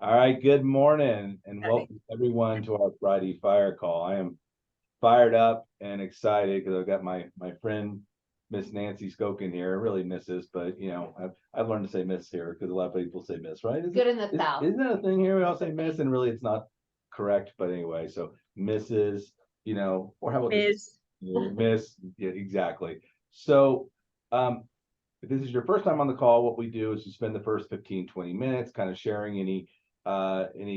All right, good morning and Hi. welcome everyone to our Friday Fire call. I am fired up and excited because I've got my friend Miss Nancy Skokan here. Really Mrs., but I've learned to say Miss here because a lot of people say Miss, right? Good in the South. Isn't that a thing here? We all say Miss, and really it's not correct. But anyway, so Mrs. Or how about this? Miss? Yeah, exactly. So, if this is your first time on the call, what we do is we spend the first 15, 20 minutes kind of sharing any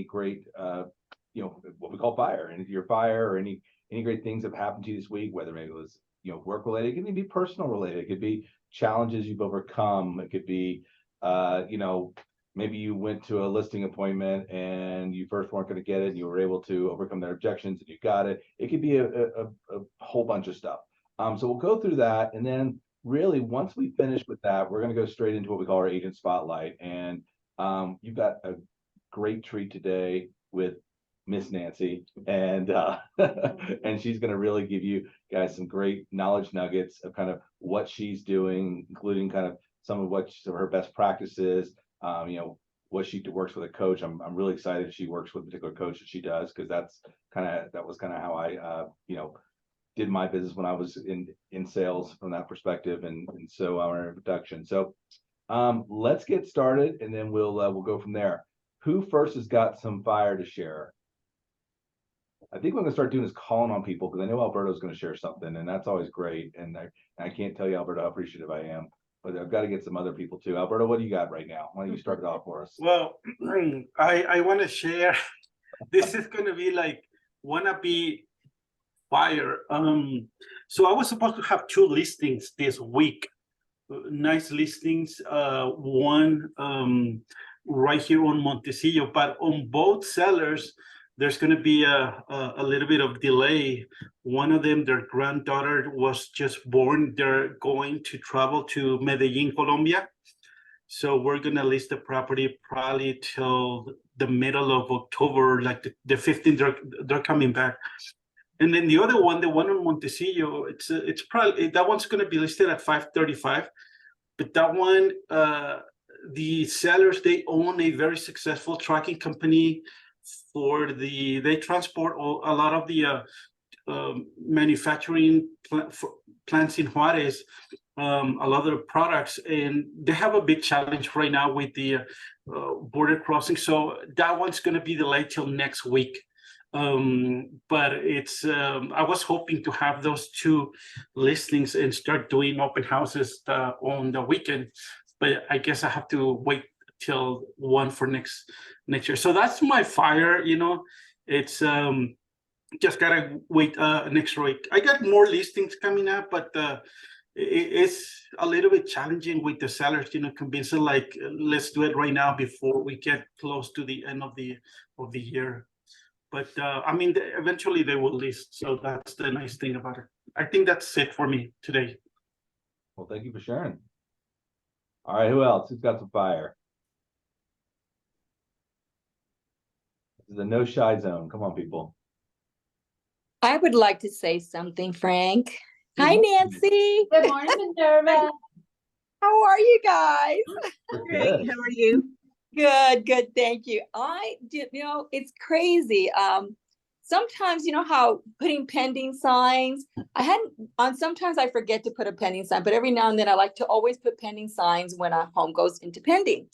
great what we call fire, and your fire or any great things that have happened to you this week, whether maybe it was work related, it can even be personal related, it could be challenges you've overcome, it could be maybe you went to a listing appointment and you first weren't going to get it and you were able to overcome their objections and you got it. It could be a whole bunch of stuff. So we'll go through that, and then really once we finish with that, we're going to go straight into what we call our agent spotlight. And you've got a great treat today with Miss Nancy, and and she's going to really give you guys some great knowledge nuggets of kind of what she's doing, including kind of some of her best practices. What she works with a coach. I'm really excited she works with a particular coach that she does, because that was kind of how I did my business when I was in sales from that perspective, and so our introduction. So let's get started, and then we'll go from there. Who first has got some fire to share? I think what I'm going to start doing is calling on people, because I know Alberto's going to share something, and that's always great. And I can't tell you, Alberto, how appreciative I am, but I've got to get some other people too. Alberto, what do you got right now? Why don't you start it off for us? Well, I want to share. This is going to be like wannabe fire. So I was supposed to have two listings this week. Nice listings. One right here on Montecillo, but on both sellers, there's going to be a little bit of delay. One of them, their granddaughter was just born. They're going to travel to Medellin, Colombia. So we're going to list the property probably till the middle of October, like the 15th, they're coming back. And then the other one, the one on Montecillo, it's probably, that one's going to be listed at 535. But that one, the sellers, they own a very successful trucking company they transport a lot of the manufacturing plants in Juarez, a lot of the products, and they have a big challenge right now with the border crossing. So that one's going to be delayed till next week. But it's I was hoping to have those two listings and start doing open houses on the weekend, but I guess I have to wait till one for next year. So that's my fire. It's just gotta wait next week. I got more listings coming up, but it's a little bit challenging with the sellers, convincing like, let's do it right now before we get close to the end of the year. But I mean, eventually they will list, so that's the nice thing about it. I think that's it for me today. Well, thank you for sharing. All right, who else? Who's got some fire? This is a no shy zone. Come on, people. I would like to say something, Frank. Hi, Nancy. Good morning, Minerva. How are you guys? Great. How are you? Good. Thank you. It's crazy. Sometimes, how putting pending signs, sometimes I forget to put a pending sign, but every now and then I like to always put pending signs when a home goes into pending.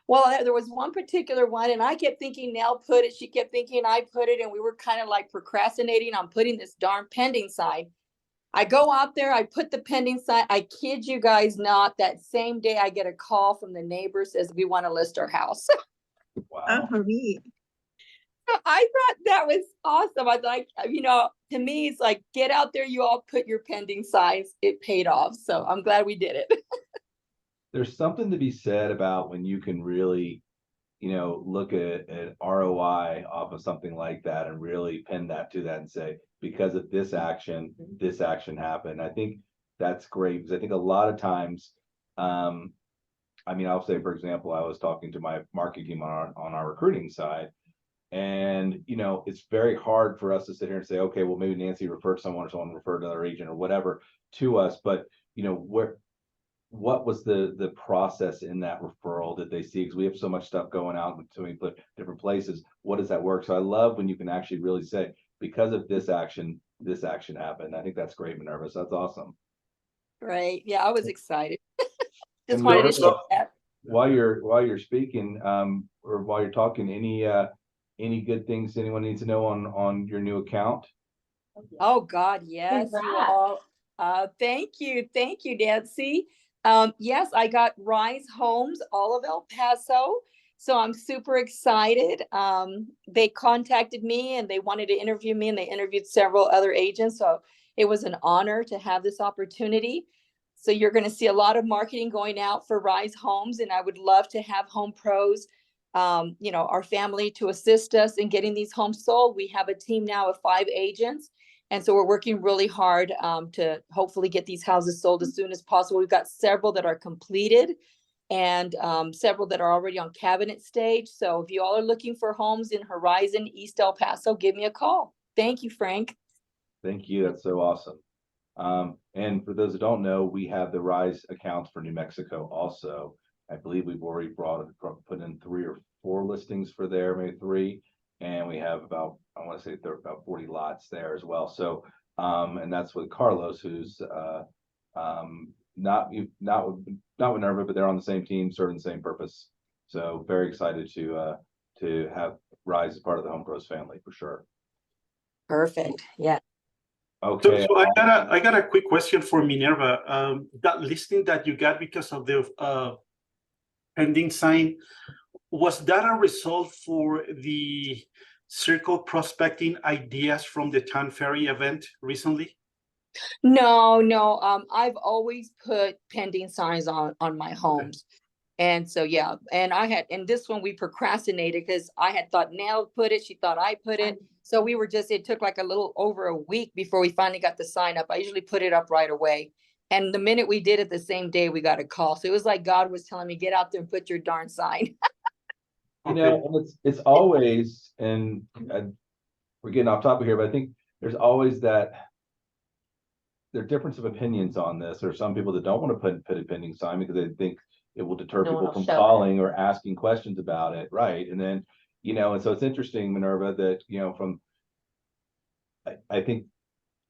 Well, there was one particular one, and I kept thinking Nell put it. She kept thinking I put it, and we were kind of like procrastinating on putting this darn pending sign. I go out there, I put the pending sign. I kid you guys not, that same day I get a call from the neighbor, says we want to list our house. Wow. Neat. I thought that was awesome. I thought, to me, it's like, get out there, you all put your pending signs. It paid off. So I'm glad we did it. There's something to be said about when you can really, look at an ROI off of something like that and really pin that to that and say, because of this action happened. I think that's great, because I think a lot of times, I'll say, for example, I was talking to my marketing team on our recruiting side, and it's very hard for us to sit here and say, okay, well, maybe Nancy referred someone or someone referred another agent or whatever to us, but what was the process in that referral? Did they see, because we have so much stuff going out with so many different places, what does that work? So I love when you can actually really say, because of this action happened. I think that's great, Minerva. So that's awesome. Right. Yeah, I was excited. Just And wanted to Minerva, share that. while you're speaking, or while you're talking, any good things anyone needs to know on your new account? Oh God, yes, you Congrats. all. Thank you, Nancy. Yes, I got Rise Homes, all of El Paso. So I'm super excited. They contacted me and they wanted to interview me, and they interviewed several other agents. So it was an honor to have this opportunity. So you're going to see a lot of marketing going out for Rise Homes, and I would love to have home pros, our family, to assist us in getting these homes sold. We have a team now of 5 agents. And so we're working really hard to hopefully get these houses sold as soon as possible. We've got several that are completed and several that are already on cabinet stage. So if you all are looking for homes in Horizon, East El Paso, give me a call. Thank you, Frank. Thank you. That's so awesome. And for those that don't know, we have the Rise accounts for New Mexico also. I believe we've already put in 3 or 4 listings for there, maybe 3. And we have about, I want to say there are about 40 lots there as well. So, and that's with Carlos, who's not with Minerva, but they're on the same team, serving the same purpose. So very excited to have Rise as part of the Home Pros family for sure. Perfect. Yeah. Okay. So I got a quick question for Minerva. That listing that you got because of the pending sign, was that a result for the circle prospecting ideas from the Town Ferry event recently? No. I've always put pending signs on my homes. And so, yeah, and this one we procrastinated because I had thought Nell put it. She thought I put it. So it took like a little over a week before we finally got the sign up. I usually put it up right away. And the minute we did it the same day, we got a call. So it was like God was telling me, get out there and put your darn sign. And it's always, and we're getting off topic here, but I think there's always there are difference of opinions on this. There are some people that don't want to put a pending sign because they think it will deter people from calling or asking questions about it. Right. And then, and so it's interesting, Minerva, that, I think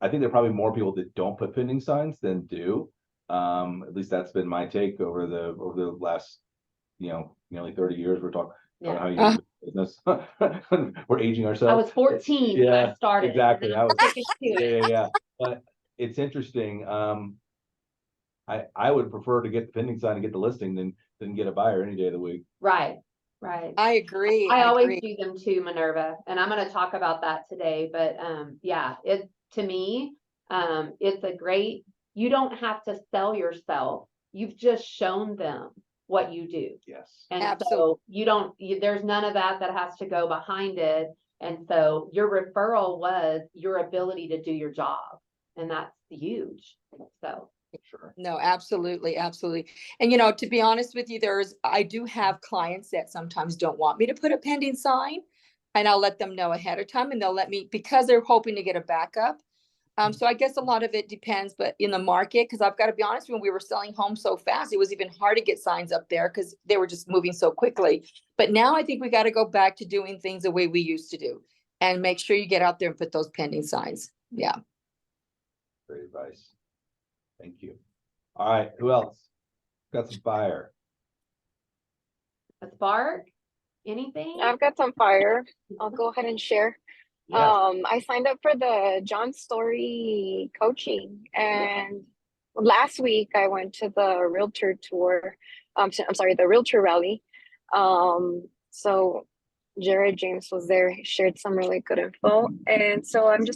there are probably more people that don't put pending signs than do. At least that's been my take over the last, nearly 30 years. We're talking. Yeah. How you do business. We're aging ourselves. I was 14 when I started. Exactly. Yeah. But it's interesting. I would prefer to get the pending sign and get the listing than get a buyer any day of the week. Right. I agree. I always do them too, Minerva, and I'm going to talk about that today. But yeah, to me, it's a great. You don't have to sell yourself. You've just shown them what you do. Yes. And absolutely. so there's none of that has to go behind it. And so your referral was your ability to do your job. And that's huge. So. Sure. No, absolutely. And to be honest with you, I do have clients that sometimes don't want me to put a pending sign, and I'll let them know ahead of time, and they'll let me, because they're hoping to get a backup. So I guess a lot of it depends, but in the market, because I've got to be honest, when we were selling homes so fast, it was even hard to get signs up there because they were just moving so quickly. But now I think we got to go back to doing things the way we used to do and make sure you get out there and put those pending signs. Yeah. Great advice. Thank you. All right. Who else got some fire? A spark? Anything? I've got some fire. I'll go ahead and share. Yes. I signed up for the John Story coaching, and last week I went to the realtor tour. I'm sorry, the realtor rally. So Jared James was there, shared some really good info, and so I'm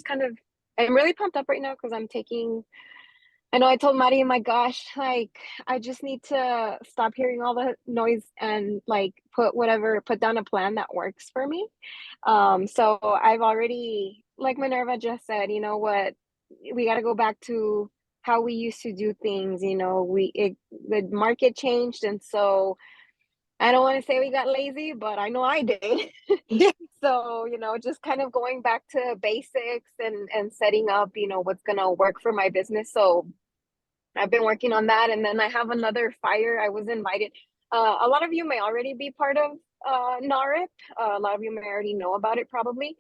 really pumped up right now because I know I told Maddie, my gosh, like I just need to stop hearing all the noise and put down a plan that works for me. So I've already, like Minerva just said, you know what, we got to go back to how we used to do things. The market changed, and so I don't want to say we got lazy, but I know I did. So, just kind of going back to basics and setting up, what's going to work for my business. So I've been working on that. And then I have another fire. I was invited. A lot of you may already be part of NARIP. A lot of you may already know about it probably.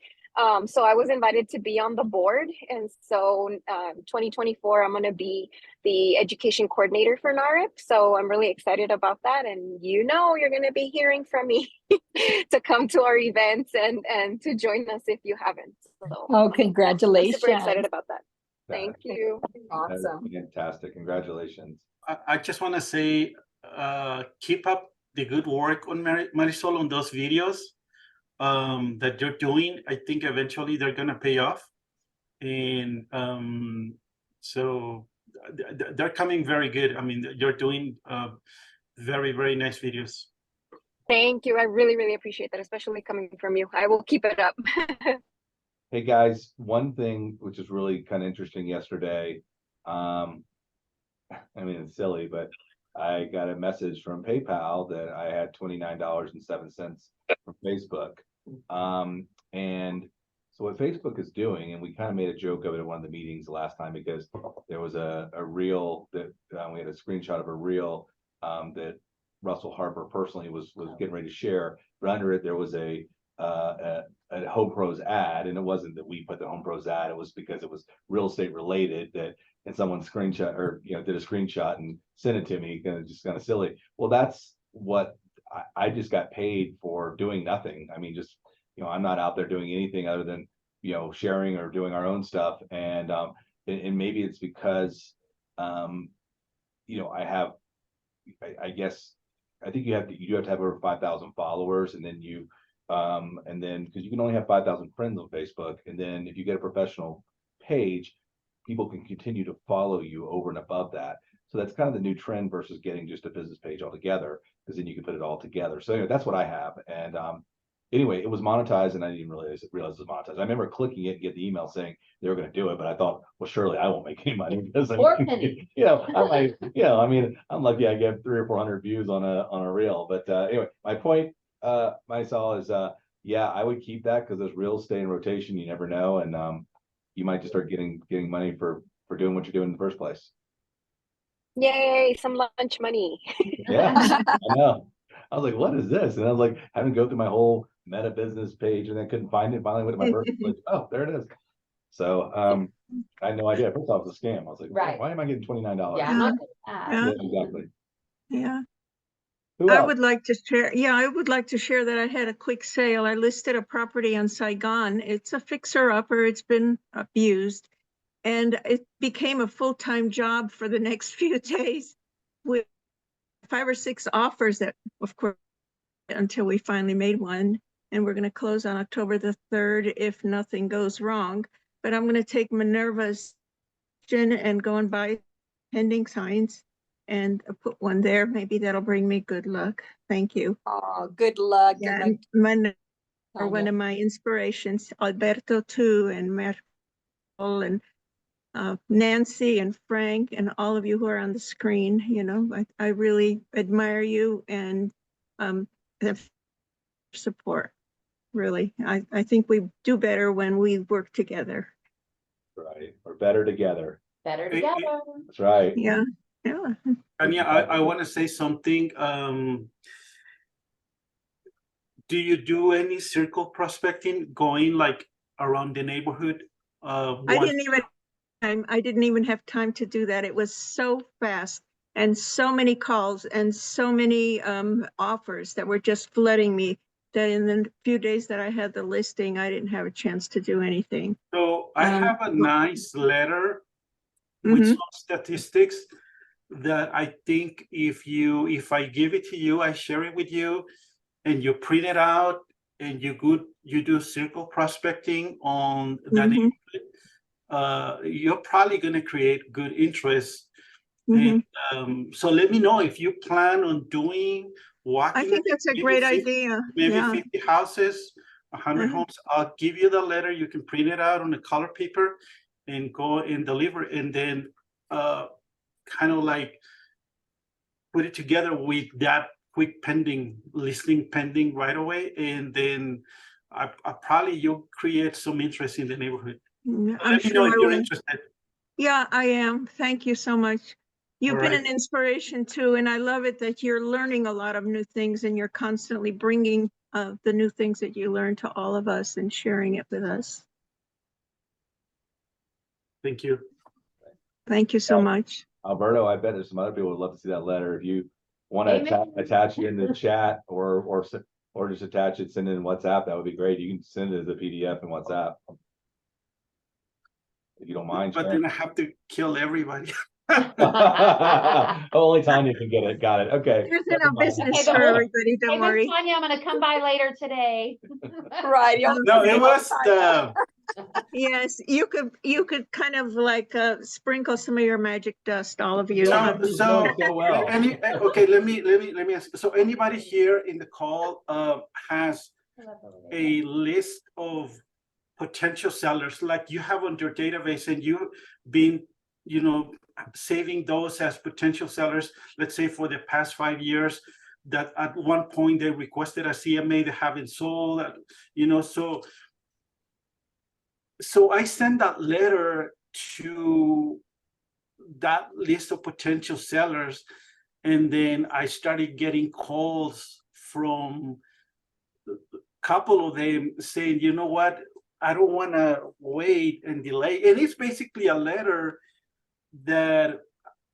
So I was invited to be on the board. And so 2024, I'm going to be the education coordinator for NARIP. So I'm really excited about that. And you're going to be hearing from me to come to our events and to join us if you haven't. So Oh, congratulations. I'm super excited about that. Thank you. Awesome. Fantastic. Congratulations. I just want to say, keep up the good work on Marisol on those videos that you're doing. I think eventually they're going to pay off. And so they're coming very good. I mean, you're doing very, very nice videos. Thank you. I really, really appreciate that, especially coming from you. I will keep it up. Hey guys, one thing which is really kind of interesting yesterday, I mean, it's silly, but I got a message from PayPal that I had $29.07 from Facebook. And so what Facebook is doing, and we kind of made a joke of it at one of the meetings last time, because there was a reel that we had a screenshot of a reel that Russell Harper personally was getting ready to share, but under it there was a Home Pros ad, and it wasn't that we put the Home Pros ad, it was because it was real estate related, that and someone screenshot or did a screenshot and sent it to me, just kind of silly. Well, that's what I just got paid for doing nothing. I mean, just I'm not out there doing anything other than sharing or doing our own stuff, and maybe it's because I guess I think you do have to have over 5,000 followers, and then because you can only have 5,000 friends on Facebook, and then if you get a professional page, people can continue to follow you over and above that. So that's kind of the new trend versus getting just a business page altogether, because then you can put it all together. So anyway, that's what I have. And anyway, it was monetized, and I didn't realize it was monetized. I remember clicking it and get the email saying they were going to do it, but I thought, well, surely I won't make any money because I'm lucky I get 300 or 400 views on a reel. But anyway, my point, Marisol, is yeah, I would keep that, because there's real estate in rotation. You never know, and you might just start getting money for doing what you're doing in the first place. Yay, some lunch money. Yeah, I know. I was like, what is this? And I was like, having to go through my whole Meta business page, and I couldn't find it. Finally went to my birthday. Like, oh, there it is. So I had no idea. First off, it was a scam. I was like, Right. Why am I getting $29? Yeah, I'm not Yeah. Exactly. Yeah. Who I else? would like to share. Yeah, I would like to share that I had a quick sale. I listed a property on Saigon. It's a fixer-upper. It's been abused, and it became a full-time job for the next few days with 5 or 6 offers that, of course, until we finally made one. And we're going to close on October the 3rd if nothing goes wrong. But I'm going to take Minerva's and go and buy pending signs and put one there. Maybe that'll bring me good luck. Thank you. Oh, good luck. Yeah, Good luck. Minerva are one Tanya. of my inspirations. Alberto too, and Merkel, and Nancy and Frank, and all of you who are on the screen. I really admire you and the support. Really, I think we do better when we work together. Right. We're better together. Better together. That's right. Yeah. Tanya, I want to say something. Do you do any circle prospecting, going like around the neighborhood? I didn't even have time to do that. It was so fast, and so many calls and so many offers that were just flooding me, that in the few days that I had the listing, I didn't have a chance to do anything. So I have a nice letter with some statistics that I think if I give it to you, I share it with you, and you print it out, and you do circle prospecting on that neighborhood, you're probably going to create good interest. And so let me know if you plan on doing walking. I think that's a great idea. Maybe 50 houses, 100 homes. I'll give you the letter. You can print it out on a color paper and go and deliver, and then kind of like put it together with that quick listing pending right away, and then I probably you'll create some interest in the neighborhood. I'm Let me sure know if I you're will. interested. Yeah, I am. Thank you so much. You've been Alright. an inspiration too, and I love it that you're learning a lot of new things and you're constantly bringing the new things that you learn to all of us and sharing it with us. Thank you. Thank you so much. Alberto, I bet there's some other people who would love to see that letter. If you want to Amen. attach it in the chat or just attach it, send it in WhatsApp, that would be great. You can send it as a PDF in WhatsApp. If you don't mind. But then I have to kill everybody. Only Tanya can get it. Got it. Okay. There's Never enough mind. business Okay, for the- everybody, don't Hey, Miss worry. Tanya, I'm gonna come by later today. Right. No, it was the Yes, you could kind of like sprinkle some of your magic dust, all of you. No, You so know so well. okay, let me ask. So anybody here in the call has a list of potential sellers like you have on your database, and you've been, saving those as potential sellers, let's say for the past 5 years, that at one point they requested a CMA, they haven't sold, so I sent that letter to that list of potential sellers, and then I started getting calls from a couple of them saying, you know what, I don't want to wait and delay. And it's basically a letter that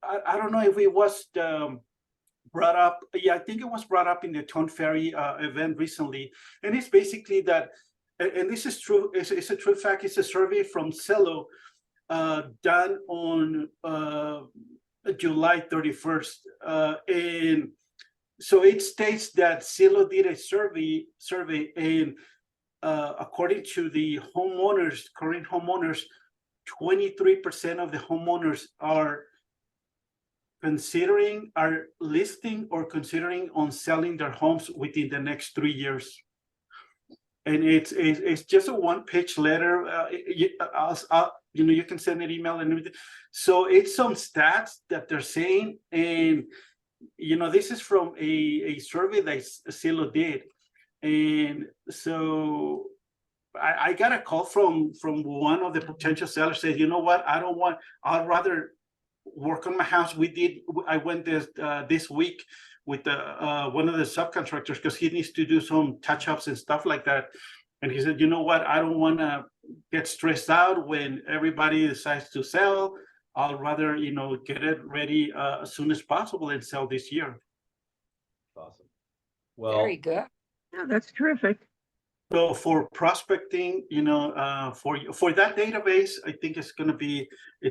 I don't know if it was brought up. Yeah, I think it was brought up in the Ton Ferry event recently. And it's basically that, and this is true, it's a true fact, it's a survey from Cello done on July 31st. And so it states that Cello did a survey and according to the homeowners, current homeowners, 23% of the homeowners are listing or considering on selling their homes within the next 3 years. And it's just a one-page letter. You can send an email and everything. So it's some stats that they're saying, and this is from a survey that Silo did. And so I got a call from one of the potential sellers, said, you know what, I'd rather work on my house. I went this week with one of the subcontractors because he needs to do some touch-ups and stuff like that. And he said, you know what, I don't want to get stressed out when everybody decides to sell. I'll rather, get it ready as soon as possible and sell this year. Awesome. Well, Very good. Yeah, that's terrific. So for prospecting, for that database, I think it's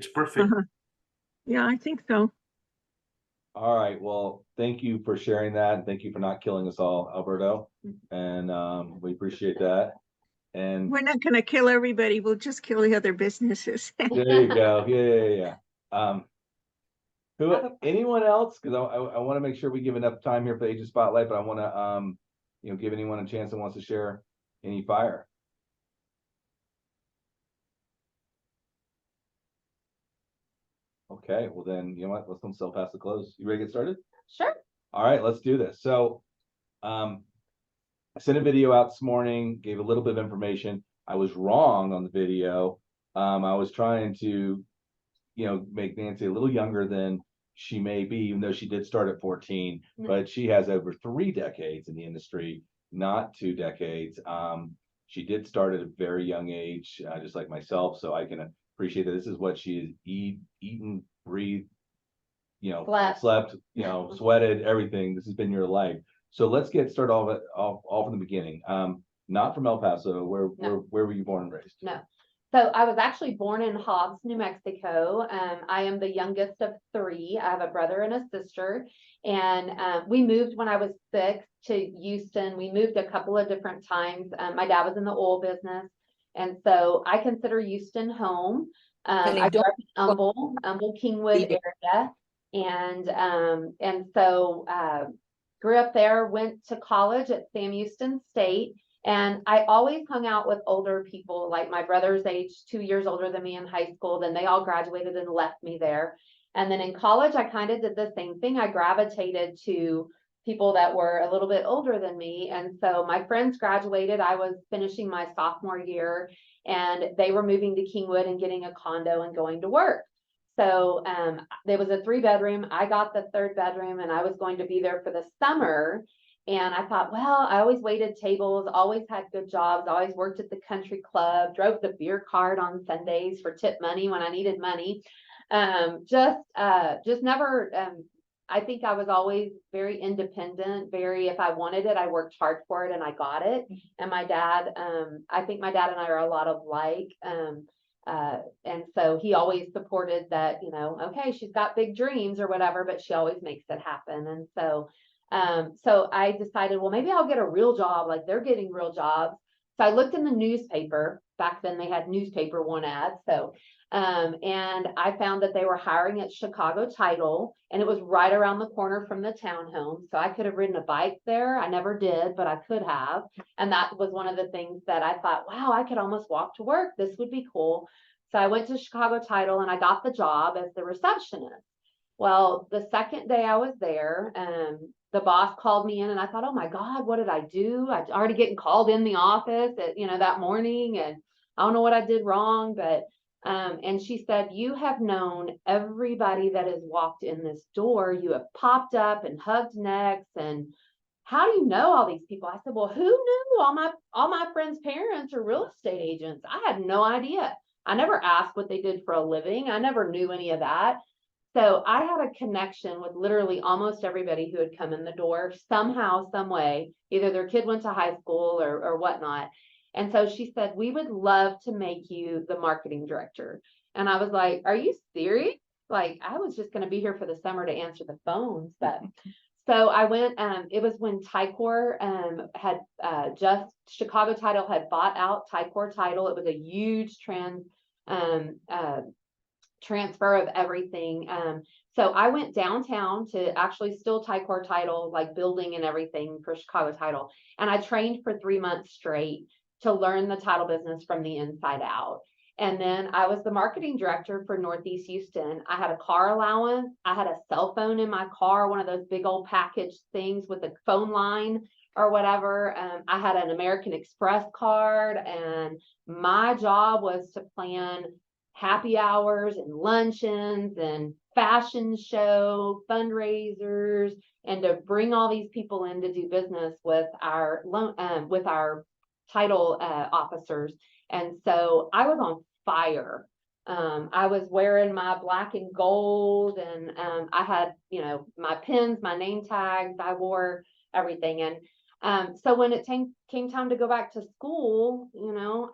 perfect. Yeah, I think so. all right. Well, thank you for sharing that. And thank you for not killing us all, Alberto. And we appreciate that. And We're not going to kill everybody. We'll just kill the other businesses. there you go. Yeah. Anyone else? Because I want to make sure we give enough time here for the agent spotlight, but I want to give anyone a chance that wants to share any fire. Okay, well then, you know what? Let's sell past the close. You ready to get started? Sure. All right, let's do this. So, I sent a video out this morning, gave a little bit of information. I was wrong on the video. I was trying to, make Nancy a little younger than she may be, even though she did start at 14, but she has over 3 decades in the industry, not 2 decades. She did start at a very young age, just like myself. So I can appreciate that this is what she has eaten, breathed, slept, sweated, everything. This has been your life. So let's get started all from the beginning. Not from El Paso. Where were you born and raised? No. So I was actually born in Hobbs, New Mexico. I am the youngest of 3. I have a brother and a sister. And we moved when I was 6 to Houston. We moved a couple of different times. My dad was in the oil business. And so I consider Houston home. I grew up in Humble, Kingwood area. And so grew up there, went to college at Sam Houston State. And I always hung out with older people, like my brother's age, 2 years older than me in high school. Then they all graduated and left me there. And then in college, I kind of did the same thing. I gravitated to people that were a little bit older than me. And so my friends graduated. I was finishing my sophomore year and they were moving to Kingwood and getting a condo and going to work. so, there was a 3-bedroom. I got the 3rd bedroom and I was going to be there for the summer. And I thought, well, I always waited tables, always had good jobs, always worked at the country club, drove the beer cart on Sundays for tip money when I needed money. Just never, I think I was always very independent, if I wanted it, I worked hard for it and I got it. And my dad, I think my dad and I are a lot alike. And so he always supported that, okay, she's got big dreams or whatever, but she always makes it happen. And so, so I decided, well, maybe I'll get a real job, like they're getting real jobs. So I looked in the newspaper. Back then they had newspaper one ads. So, and I found that they were hiring at Chicago Title, and it was right around the corner from the townhome. So I could have ridden a bike there. I never did, but I could have. And that was one of the things that I thought, wow, I could almost walk to work. This would be cool. So I went to Chicago Title and I got the job as the receptionist. Well, the second day I was there, the boss called me in and I thought, oh my God, what did I do? I already getting called in the office at, that morning, and I don't know what I did wrong, but, and she said, you have known everybody that has walked in this door. You have popped up and hugged necks, and how do you know all these people? I said, well, who knew? All my friends' parents are real estate agents. I had no idea. I never asked what they did for a living. I never knew any of that. So I had a connection with literally almost everybody who had come in the door somehow, some way. Either their kid went to high school or whatnot. And so she said, we would love to make you the marketing director. And I was like, are you serious? Like, I was just going to be here for the summer to answer the phones. But so I went, it was when Ticor had Chicago Title had bought out Ticor Title. It was a huge transfer of everything. So I went downtown to actually still Ticor Title, like building and everything for Chicago Title. And I trained for 3 months straight to learn the title business from the inside out. And then I was the marketing director for Northeast Houston. I had a car allowance. I had a cell phone in my car, one of those big old package things with a phone line or whatever. I had an American Express card, and my job was to plan happy hours and luncheons and fashion show fundraisers, and to bring all these people in to do business with our title officers. And so I was on fire. I was wearing my black and gold, and I had, my pins, my name tags, I wore everything. And so when it came time to go back to school,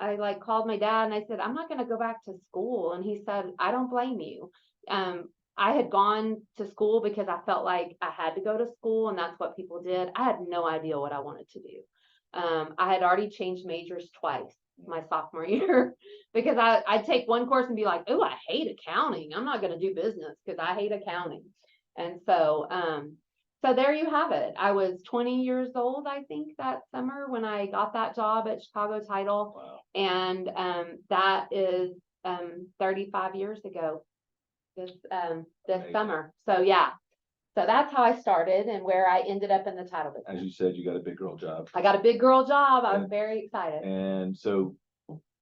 I like called my dad and I said, I'm not going to go back to school. And he said, I don't blame you. I had gone to school because I felt like I had to go to school, and that's what people did. I had no idea what I wanted to do. I had already changed majors twice my sophomore year because I'd take one course and be like, oh, I hate accounting. I'm not going to do business because I hate accounting. And so, so there you have it. I was 20 years old, I think, that summer when I got that job at Chicago Title. Wow. And that is 35 years ago this summer. So yeah. So that's how I started and where I ended up in the title business. As you said, you got a big girl job. I got a big girl job. I was very excited. And so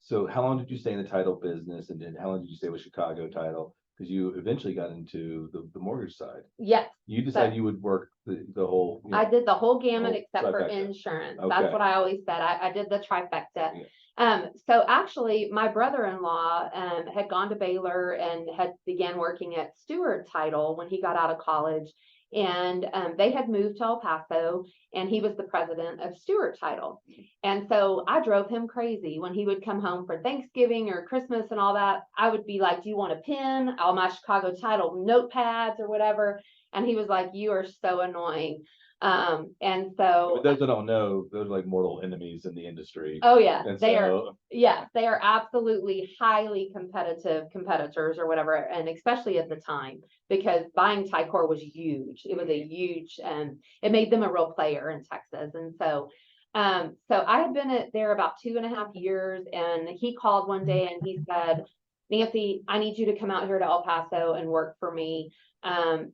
how long did you stay in the title business, and then how long did you stay with Chicago Title? Because you eventually got into the mortgage side. Yes. You decided you would work the whole. I did the whole gamut whole except for trifecta. insurance. Okay. That's what I always said. I did the trifecta. Yeah. So actually my brother-in-law had gone to Baylor and had began working at Stewart Title when he got out of college. And they had moved to El Paso, and he was the president of Stewart Title. And so I drove him crazy when he would come home for Thanksgiving or Christmas and all that. I would be like, do you want a pen? All my Chicago Title notepads or whatever. And he was like, you are so annoying. And so For those that don't know, those are like mortal enemies in the industry. oh yeah, And they so, are absolutely highly competitors or whatever, and especially at the time, because buying Ticor was huge. It was a huge, it made them a real player in Texas. And so so I had been there about 2.5 years, and he called one day and he said, Nancy, I need you to come out here to El Paso and work for me.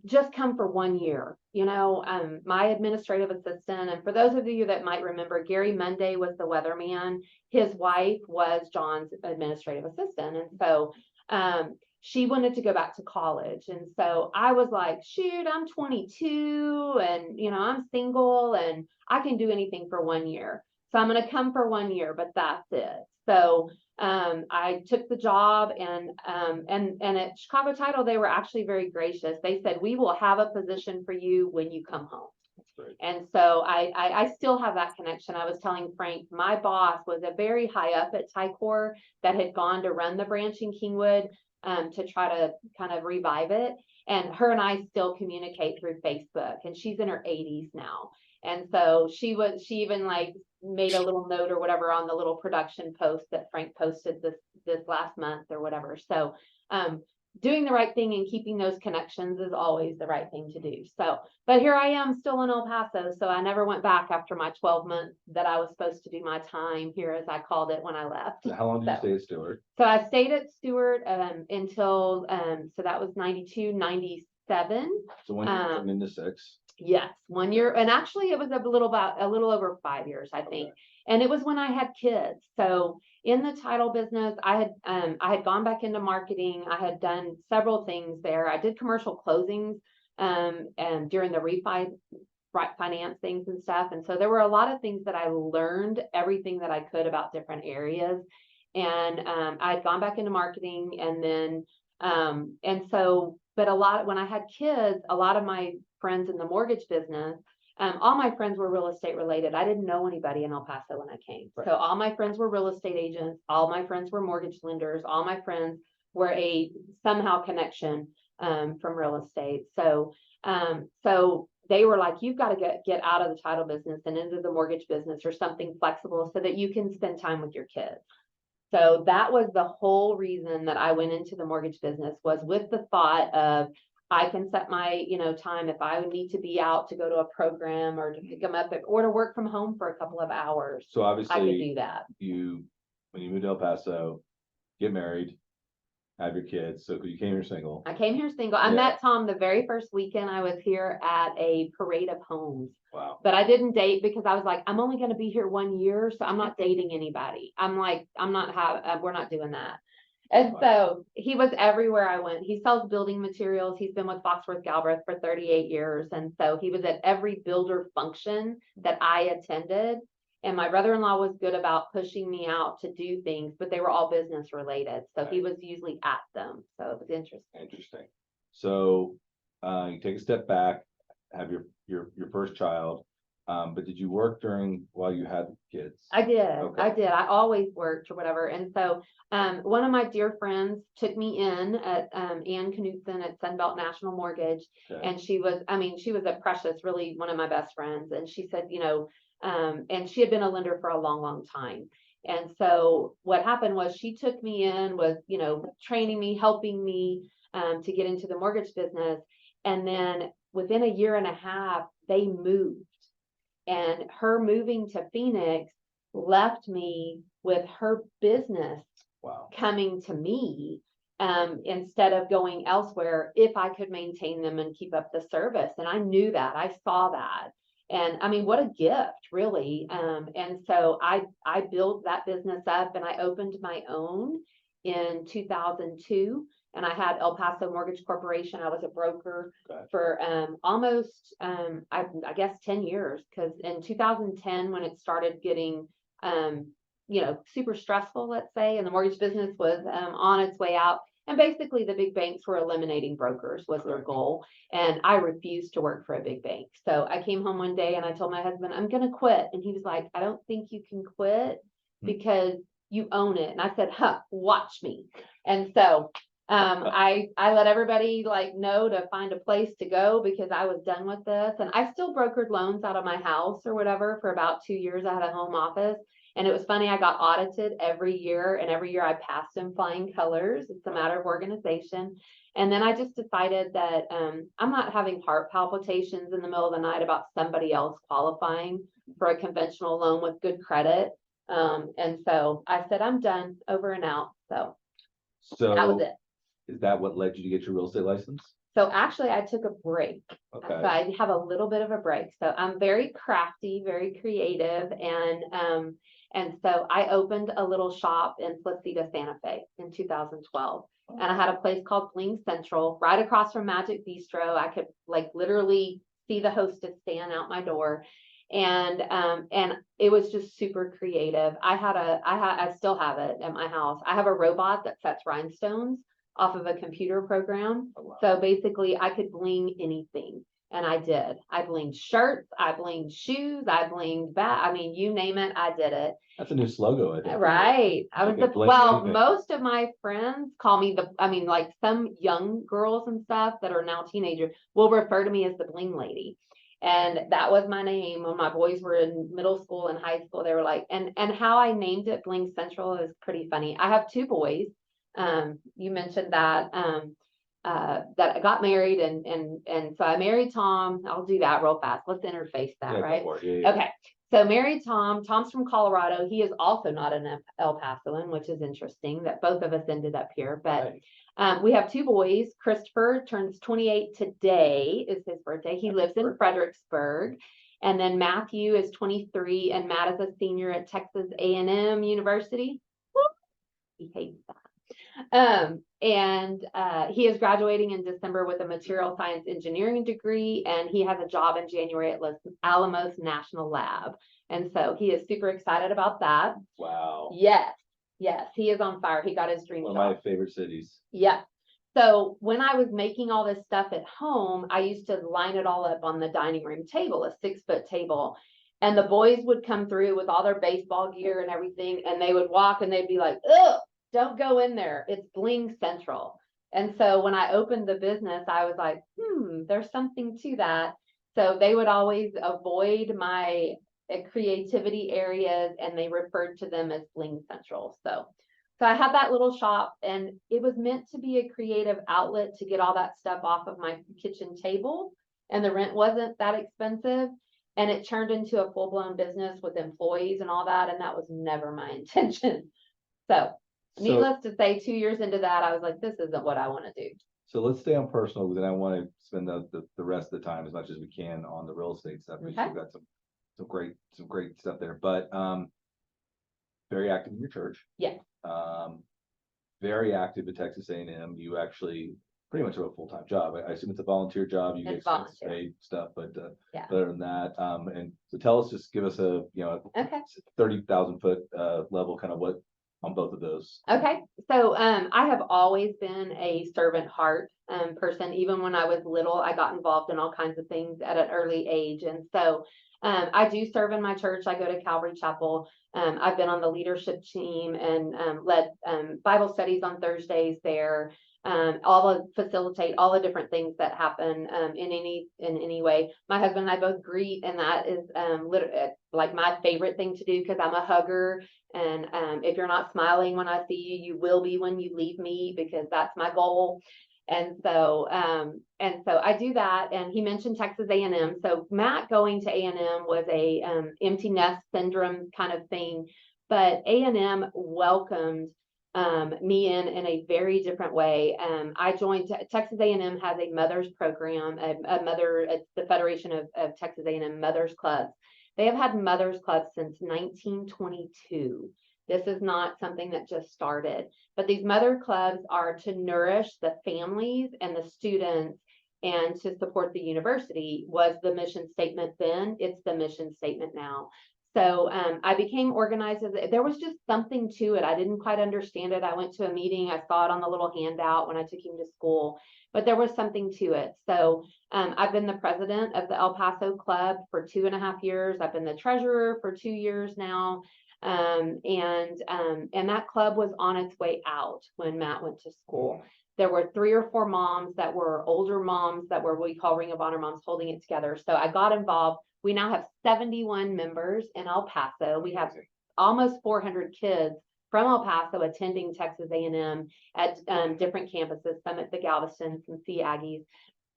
Just come for 1 year. My administrative assistant, and for those of you that might remember, Gary Monday was the weatherman. His wife was John's administrative assistant. And so she wanted to go back to college. And so I was like, shoot, I'm 22 and, you know, I'm single and I can do anything for 1 year. So I'm going to come for 1 year, but that's it. So I took the job and at Chicago Title, they were actually very gracious. They said, we will have a position for you when you come home. And so I still have that connection. I was telling Frank, my boss was a very high up at Ticor that had gone to run the branch in Kingwood to try to kind of revive it. And her and I still communicate through Facebook, and she's in her 80s now. And so she even like made a little note or whatever on the little production post that Frank posted this last month or whatever. So doing the right thing and keeping those connections is always the right thing to do. So, but here I am still in El Paso. So I never went back after my 12 months that I was supposed to do my time here, as I called it when I left. So how long did you stay at Stewart? So I stayed at Stewart until, so that was 92, 97. So when you turned into 6. Yes, 1 year. And actually it was a little over 5 years, I think. Okay. And it was when I had kids. So in the title business, I had gone back into marketing. I had done several things there. I did commercial closings and during the refinance things and stuff. And so there were a lot of things that I learned everything that I could about different areas. And I had gone back into marketing, and then but when I had kids, a lot of my friends in the mortgage business, all my friends were real estate related. I didn't know anybody in El Paso when I came. Right. So all my friends were real estate agents. All my friends were mortgage lenders. All my friends were a somehow connection from real estate. So they were like, you've got to get out of the title business and into the mortgage business or something flexible so that you can spend time with your kids. So that was the whole reason that I went into the mortgage business, was with the thought of, I can set my, time if I would need to be out to go to a program or to pick them up or to work from home for a couple of hours. So I could obviously do that. when you moved to El Paso, get married, have your kids. So you came here single. I came here single. I met Tom the very first weekend I was here at a parade of homes. Wow. But I didn't date because I was like, I'm only going to be here 1 year, so I'm not dating anybody. I'm like, we're not doing that. And so he was everywhere I went. He sells building materials. He's been with Foxworth Galbraith for 38 years. And so he was at every builder function that I attended. And my brother-in-law was good about pushing me out to do things, but they were all business related. So he was usually at them. So it was interesting. Interesting. So you take a step back, have your first child. But did you work while you had kids? I did. Okay. I did. I always worked or whatever. And so one of my dear friends took me in at Ann Knutson at Sunbelt National Mortgage. Okay. And she was a precious, really one of my best friends. And she said, and she had been a lender for a long, long time. And so what happened was she took me in, was, training me, helping me to get into the mortgage business. And then within a year and a half, they moved. And her moving to Phoenix left me with her business coming to me instead of going elsewhere, if I could maintain them and keep up the service. And I knew that. I saw that. And I mean, what a gift, really. And so I built that business up, and I opened my own in 2002. And I had El Paso Mortgage Corporation. I was a broker for almost, I guess, 10 years. Because in 2010, when it started getting, super stressful, let's say, and the mortgage business was on its way out. And basically, the big banks were eliminating brokers was their goal. And I refused to work for a big bank. So I came home one day and I told my husband, I'm going to quit. And he was like, I don't think you can quit because you own it. And I said, watch me. And so I let everybody know to find a place to go because I was done with this. And I still brokered loans out of my house or whatever for about 2 years. I had a home office. And it was funny, I got audited every year, and every year I passed in flying colors. It's a matter of organization. And then I just decided that I'm not having heart palpitations in the middle of the night about somebody else qualifying for a conventional loan with good credit. And so I said, I'm done, over and out. So that was it. Is that what led you to get your real estate license? So actually I took a break. So Okay. I have a little bit of a break. So I'm very crafty, very creative. And so I opened a little shop in Placida, Santa Fe in 2012. And I had a place called Bling Central right across from Magic Bistro. I could like literally see the hostess stand out my door. And it was just super creative. I still have it at my house. I have a robot that sets rhinestones off of a computer program. Oh, wow. So basically I could bling anything. And I did. I blinged shirts, I blinged shoes, I blinged I mean, you name it, I did it. That's a new slogan, I think. Right. I was Okay, bling well, anything. most of my friends call me like some young girls and stuff that are now teenagers will refer to me as the bling lady. And that was my name when my boys were in middle school and high school. They were like, and how I named it Bling Central is pretty funny. I have 2 boys. You mentioned that. That I got married and so I married Tom. I'll do that real fast. Let's interface that, Yeah, right? go for it. Yeah, yeah. Okay. So married Tom. Tom's from Colorado. He is also not an El Pasoan, which is interesting that both of us ended up here. But Right. we have 2 boys. Christopher turns 28 today, is his birthday. He lives in Fredericksburg. And then Matthew is 23 and Matt is a senior at Texas A&M University. He hates that. He is graduating in December with a material science engineering degree, and he has a job in January at Los Alamos National Lab. And so he is super excited about that. Wow. Yes, he is on fire. He got his dream One job. of my favorite cities. Yeah. So when I was making all this stuff at home, I used to line it all up on the dining room table, a 6-foot table. And the boys would come through with all their baseball gear and everything, and they would walk and they'd be like, ugh, don't go in there. It's Bling Central. And so when I opened the business, I was like, there's something to that. So they would always avoid my creativity areas and they referred to them as Bling Central. So I had that little shop and it was meant to be a creative outlet to get all that stuff off of my kitchen table. And the rent wasn't that expensive. And it turned into a full-blown business with employees and all that. And that was never my intention. So needless to say, 2 years into that, I was like, this isn't what I want to do. So let's stay on personal, because then I want to spend the rest of the time as much as we can on the real estate stuff. Because you've got some great stuff there. But very active in your church. Yeah. Very active at Texas A&M. You actually pretty much have a full-time job. I assume it's a volunteer job. You get paid stuff, but other than that, and so tell us, just give us a 30,000 foot level, kind of what on both of those. Okay. So I have always been a servant heart person. Even when I was little, I got involved in all kinds of things at an early age. And so I do serve in my church. I go to Calvary Chapel. I've been on the leadership team and led Bible studies on Thursdays there. Facilitate all the different things that happen in any way. My husband and I both greet, and that is like my favorite thing to do because I'm a hugger. And if you're not smiling when I see you, you will be when you leave me, because that's my goal. And so I do that. And he mentioned Texas A&M. So Matt going to A&M was a empty nest syndrome kind of thing, but A&M welcomed me in a very different way. I joined Texas A&M has a mother's program, it's the Federation of Texas A&M Mothers Clubs. They have had mothers clubs since 1922. This is not something that just started, but these mother clubs are to nourish the families and the students and to support the university. Was the mission statement then. It's the mission statement now. So I became organized. There was just something to it. I didn't quite understand it. I went to a meeting. I saw it on the little handout when I took him to school, but there was something to it. So I've been the president of the El Paso Club for 2.5 years. I've been the treasurer for 2 years now. And that club was on its way out when Matt went to school. There were 3 or 4 moms that were older moms that were what we call Ring of Honor moms holding it together. So I got involved. We now have 71 members in El Paso. We have almost 400 kids from El Paso attending Texas A&M at different campuses, some at the Galveston, some Sea Aggies.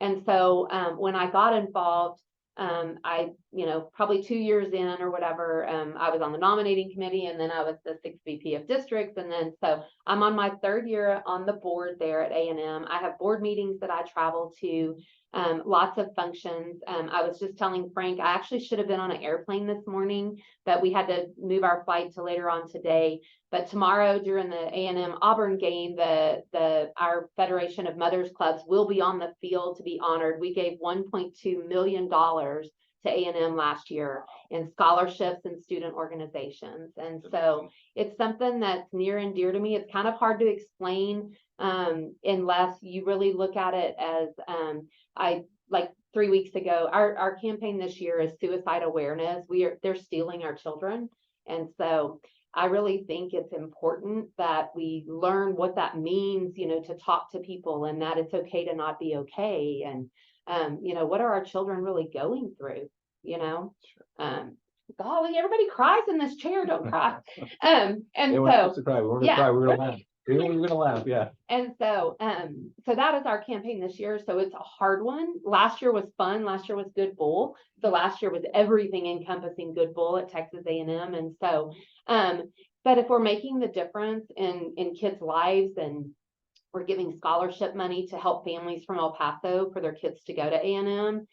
And so when I got involved, I probably 2 years in or whatever, I was on the nominating committee, and then I was the 6th VP of districts. And then, so I'm on my 3rd year on the board there at A&M. I have board meetings that I travel to, lots of functions. I was just telling Frank, I actually should have been on an airplane this morning, but we had to move our flight to later on today. But tomorrow during the A&M Auburn game, our Federation of Mothers Clubs will be on the field to be honored. We gave $1.2 million to A&M last year in scholarships and student organizations. And so it's something that's near and dear to me. It's kind of hard to explain unless you really look at it as, like 3 weeks ago, our campaign this year is suicide awareness. They're stealing our children. And so I really think it's important that we learn what that means, to talk to people, and that it's okay to not be okay. And what are our children really going through, golly, everybody cries in this chair, don't cry. And We're not supposed to cry. We're gonna cry, we're gonna laugh. We're gonna laugh, yeah. And so that is our campaign this year. So it's a hard one. Last year was fun. Last year was Good Bull. So last year was everything encompassing Good Bull at Texas A&M. And so, but if we're making the difference in kids' lives, and we're giving scholarship money to help families from El Paso for their kids to go to A&M,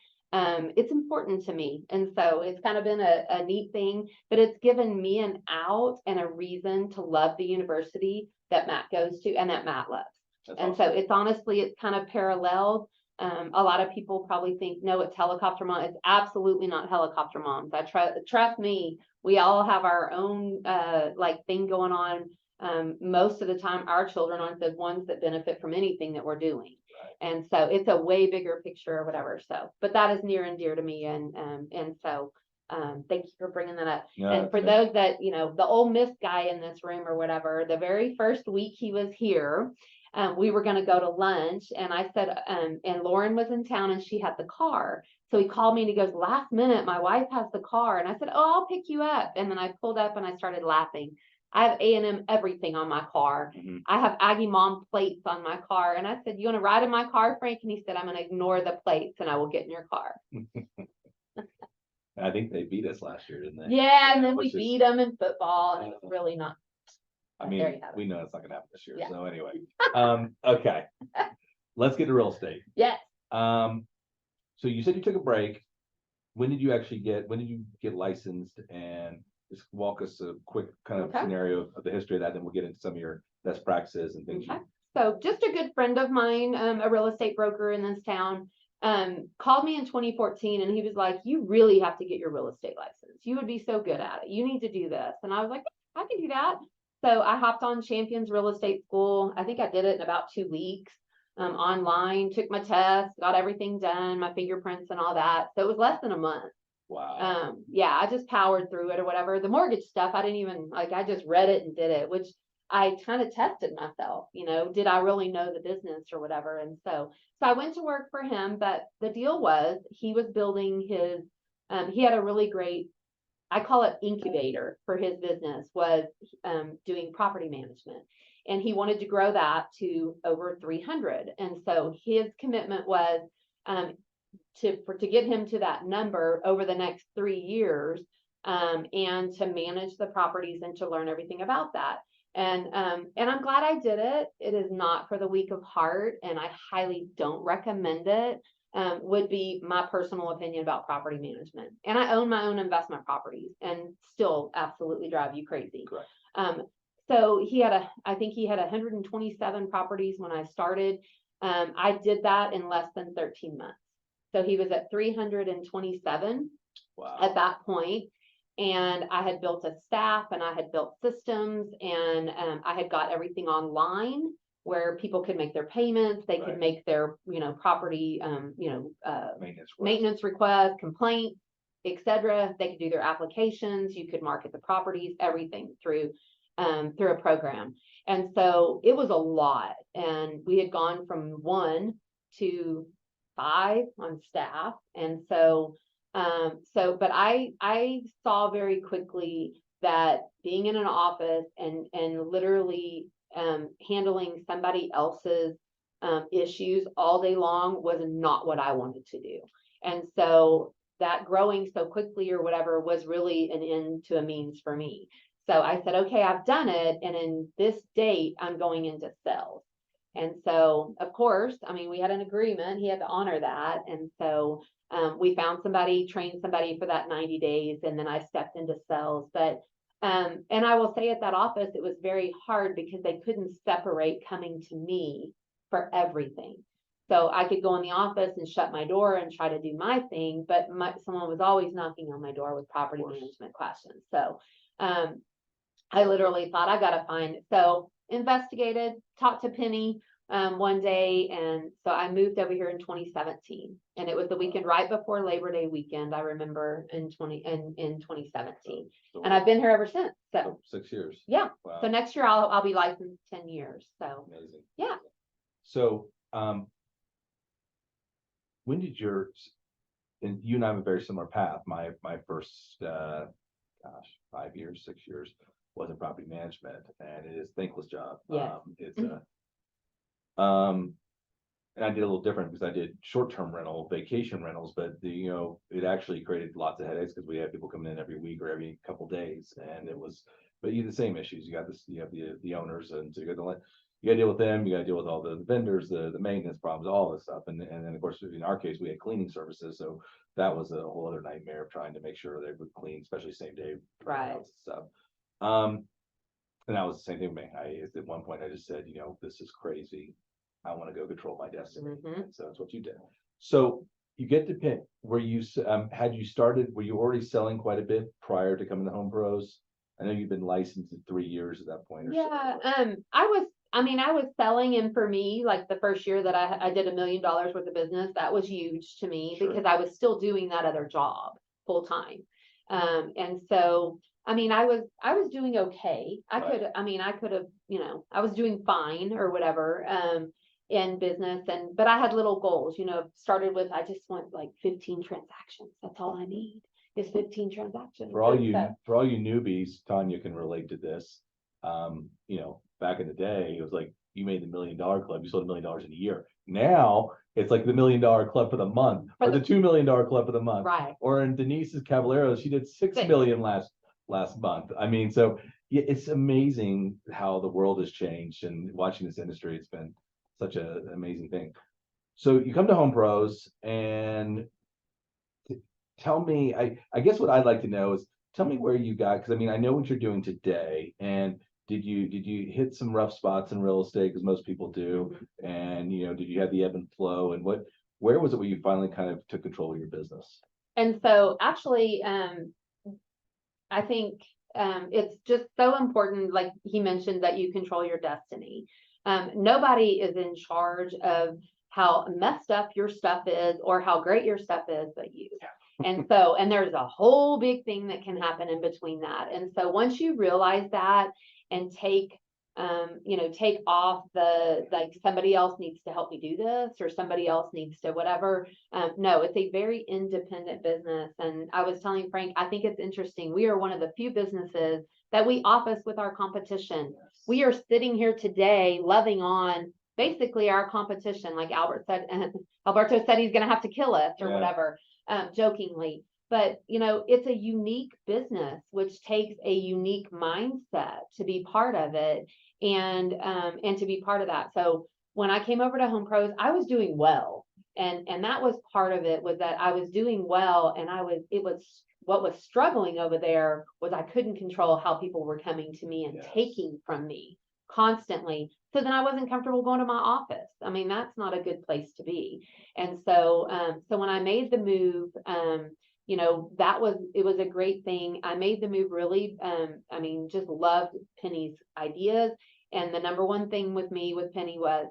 it's important to me. And so it's kind of been a neat thing, but it's given me an out and a reason to love the university that Matt goes to and that Matt loves. And so it's honestly, it's kind of paralleled. A lot of people probably think, no, it's helicopter mom. It's absolutely not helicopter moms. Trust me, we all have our own thing going on. Most of the time, our children aren't the ones that benefit from anything that we're doing. Right. And so it's a way bigger picture or whatever. So, but that is near and dear to me. And so thank you for bringing that up. Yeah, and for those that, the Ole Miss guy in this room or whatever, the very first week he was here, we were going to go to lunch, and I said, and Lauren was in town and she had the car. So he called me and he goes, last minute, my wife has the car. And I said, oh, I'll pick you up. And then I pulled up and I started laughing. I have A&M everything on my car. Mm-hmm. I have Aggie Mom plates on my car. And I said, you want to ride in my car, Frank? And he said, I'm going to ignore the plates and I will get in your car. I think they beat us last year, didn't they? Yeah, and then we beat them in football, and it's really not. I mean, we know it's not going to happen this year. Yeah. So anyway, okay, let's get to real estate. Yes. So you said you took a break. When did you get licensed? And just walk us a quick kind of scenario of the history of that. Then we'll get into some of your best practices and things. Okay. So just a good friend of mine, a real estate broker in this town, called me in 2014, and he was like, you really have to get your real estate license. You would be so good at it. You need to do this. And I was like, I can do that. So I hopped on Champions Real Estate School. I think I did it in about 2 weeks, online, took my test, got everything done, my fingerprints and all that. So it was less than a month. Wow. Yeah, I just powered through it or whatever. The mortgage stuff, I didn't even, I just read it and did it, which I kind of tested myself, did I really know the business or whatever? And so I went to work for him, but the deal was he was building his, he had a really great, I call it incubator for his business, was doing property management. And he wanted to grow that to over 300. And so his commitment was to get him to that number over the next 3 years, and to manage the properties and to learn everything about that. And I'm glad I did it. It is not for the weak of heart, and I highly don't recommend it. Would be my personal opinion about property management. And I own my own investment properties and still absolutely drive you crazy. Correct. So I think he had 127 properties when I started. I did that in less than 13 months. So he was at 327 at that point. And I had built a staff, and I had built systems, and I had got everything online where people could make their payments. They could make their, property, maintenance requests, complaints, etc. They could do their applications. You could market the properties, everything through a program. And so it was a lot. And we had gone from 1 to 5 on staff. And so, but I saw very quickly that being in an office and literally handling somebody else's issues all day long was not what I wanted to do. And so that growing so quickly or whatever was really an end to a means for me. So I said, okay, I've done it. And in this date, I'm going into sales. And so, of course, I mean, we had an agreement, he had to honor that. And so we found somebody, trained somebody for that 90 days, and then I stepped into sales. But, and I will say at that office, it was very hard because they couldn't separate coming to me for everything. So I could go in the office and shut my door and try to do my thing, but someone was always knocking on my door with property management questions. So I literally thought I got to find it. So investigated, talked to Penny one day. And so I moved over here in 2017, and it was the weekend right before Labor Day weekend. I remember in 2017, and I've been here ever since. So 6 years. Yeah. Wow. So next year I'll be licensed 10 years. So Amazing. Yeah. So, when did and you and I have a very similar path. My first, 5 years, 6 years was in property management, and it is a thankless job. Yes. It's and I did a little different because I did short-term rental, vacation rentals, but it actually created lots of headaches because we had people coming in every week or every couple days, and but you have the same issues. You got this, you have the owners, and so you got to deal with them. You got to deal with all the vendors, the maintenance problems, all this stuff, and then of course in our case we had cleaning services, so that was a whole other nightmare of trying to make sure they would clean, especially same day Right. stuff. And that was the same thing with me. At one point I just said, this is crazy. I want to go control my destiny. Mhm. And so that's what you did. So you get to pick where you were you already selling quite a bit prior to coming to Home Pros? I know you've been licensed in 3 years at that point. Or Yeah. so. I was selling, and for me, like the first year that I did $1 million worth of business, that was huge to me. Sure. Because I was still doing that other job full time. And so, I was doing okay. I could have, I was doing fine or whatever, in business, but I had little goals, started with, I just want like 15 transactions. That's all I need is 15 transactions. For all you newbies, Tanya can relate to this. Back in the day, it was like you made the $1 Million Club, you sold $1 million in a year. Now it's like the $1 Million Club for the month, or the $2 Million Club for the month. Right. Or in Denise's Caballeros, she did 6 million last month. I mean, so yeah, it's amazing how the world has changed, and watching this industry, it's been such an amazing thing. So you come to Home Pros, and tell me, I guess what I'd like to know is, tell me where you got, because I know what you're doing today, and did you hit some rough spots in real estate, because most people do, and did you have the ebb and flow, and where was it where you finally kind of took control of your business? And so actually, I think it's just so important, like he mentioned, that you control your destiny. Nobody is in charge of how messed up your stuff is or how great your stuff is but you. And there's a whole big thing that can happen in between that. And so once you realize that and take off like somebody else needs to help me do this, or somebody else needs to whatever. No, it's a very independent business. And I was telling Frank, I think it's interesting. We are one of the few businesses that we office with our competition. Yes. We are sitting here today loving on basically our competition. Like Alberto said he's going to have to kill us or whatever, jokingly. But, it's a unique business, which takes a unique mindset to be part of it and to be part of that. So when I came over to Home Pros, I was doing well. And that was part of it, was that I was doing well. And what was struggling over there was I couldn't control how people were coming to me and taking from me constantly. So then I wasn't comfortable going to my office. That's not a good place to be. And so when I made the move, it was a great thing. I made the move really, just loved Penny's ideas. And the number one thing with Penny was,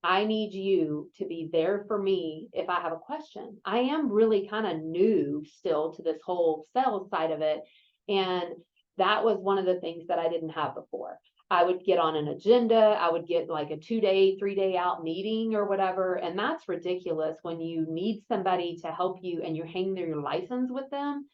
I need you to be there for me if I have a question. I am really kind of new still to this whole sales side of it. And that was one of the things that I didn't have before. I would get on an agenda. I would get like a 2-day, 3-day out meeting or whatever. And that's ridiculous when you need somebody to help you and you're hanging your license with them.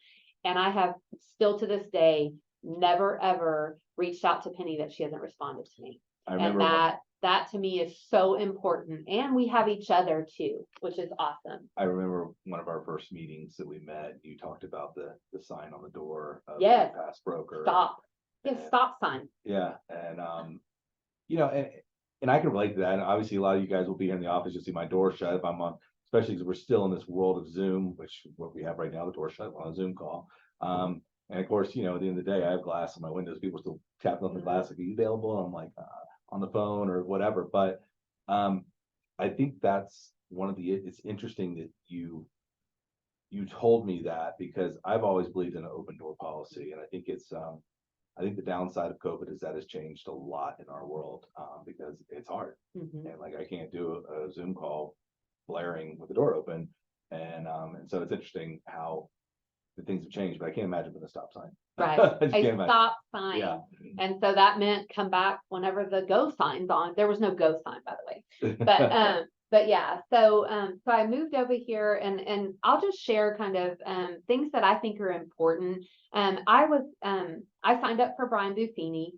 And I have still to this day, never, ever reached out to Penny that she hasn't responded to me. I remember That to me is so important. And we have each other too, which is awesome. I remember one of our first meetings that we met, you talked about the sign on the door of Yes. the past broker. Stop. Yes, And- stop sign. Yeah, and you know, and I can relate to that. And obviously, a lot of you guys will be here in the office. You'll see my door shut if I'm on, especially because we're still in this world of Zoom, which what we have right now, the door shut on a Zoom call. And of course, you know, at the end of the day, I have glass on my windows. People still tapping on the glass, like, are you available? And I'm like, on the phone or whatever. But I think that's one of the. It's interesting that you told me that, because I've always believed in an open door policy, and I think it's I think the downside of COVID is that has changed a lot in our world, because it's hard. Mhm. And like, I can't do a Zoom call blaring with the door open. And so it's interesting how the things have changed, but I can't imagine with a stop sign. Right. I just A can't imagine. stop sign. Yeah. And so that meant come back whenever the go sign's on. There was no go sign, by the way. But yeah, so I moved over here, and I'll just share kind of things that I think are important. I signed up for Brian Buffini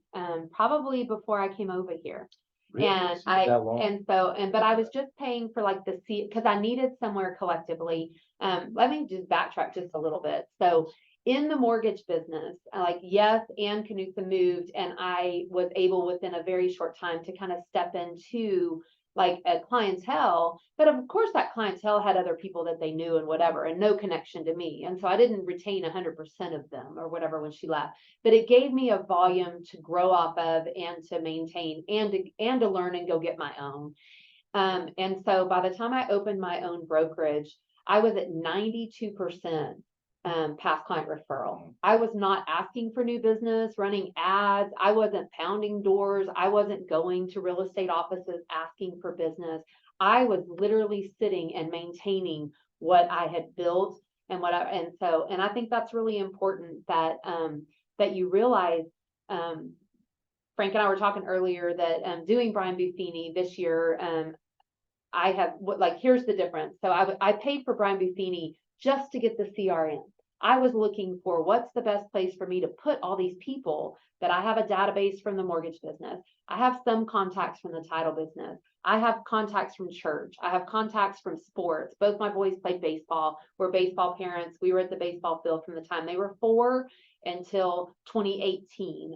probably before I came over here. Really? And It's been that long? but I was just paying for like the seat because I needed somewhere collectively. Let me just backtrack just a little bit. So in the mortgage business, like, yes, Ann Canusa moved, and I was able within a very short time to kind of step into like a clientele, but of course that clientele had other people that they knew and whatever, and no connection to me. And so I didn't retain 100% of them or whatever when she left, but it gave me a volume to grow off of and to maintain and to learn and go get my own. And so by the time I opened my own brokerage, I was at 92% past client referral. I was not asking for new business, running ads. I wasn't pounding doors. I wasn't going to real estate offices asking for business. I was literally sitting and maintaining what I had built and I think that's really important that that you realize. Frank and I were talking earlier that doing Brian Buffini this year, I have here's the difference. So I paid for Brian Buffini just to get the CRM. I was looking for what's the best place for me to put all these people that I have a database from the mortgage business. I have some contacts from the title business. I have contacts from church. I have contacts from sports. Both my boys played baseball. We're baseball parents. We were at the baseball field from the time they were 4 until 2018.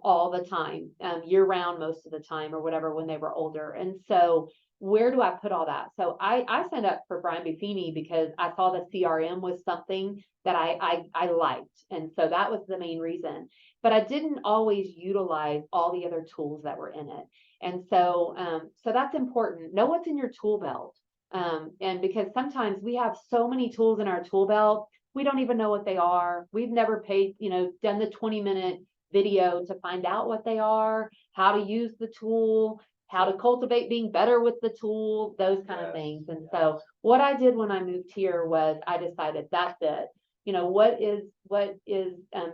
All the time, year round, most of the time or whatever, when they were older. And so where do I put all that? So I signed up for Brian Buffini because I saw the CRM was something that I liked. And so that was the main reason, but I didn't always utilize all the other tools that were in it. And so, so that's important. Know what's in your tool belt. And because sometimes we have so many tools in our tool belt, we don't even know what they are. We've never done the 20-minute video to find out what they are, how to use the tool, how to cultivate being better with the tool, those kind of things. And so what I did when I moved here was I decided that's it. What is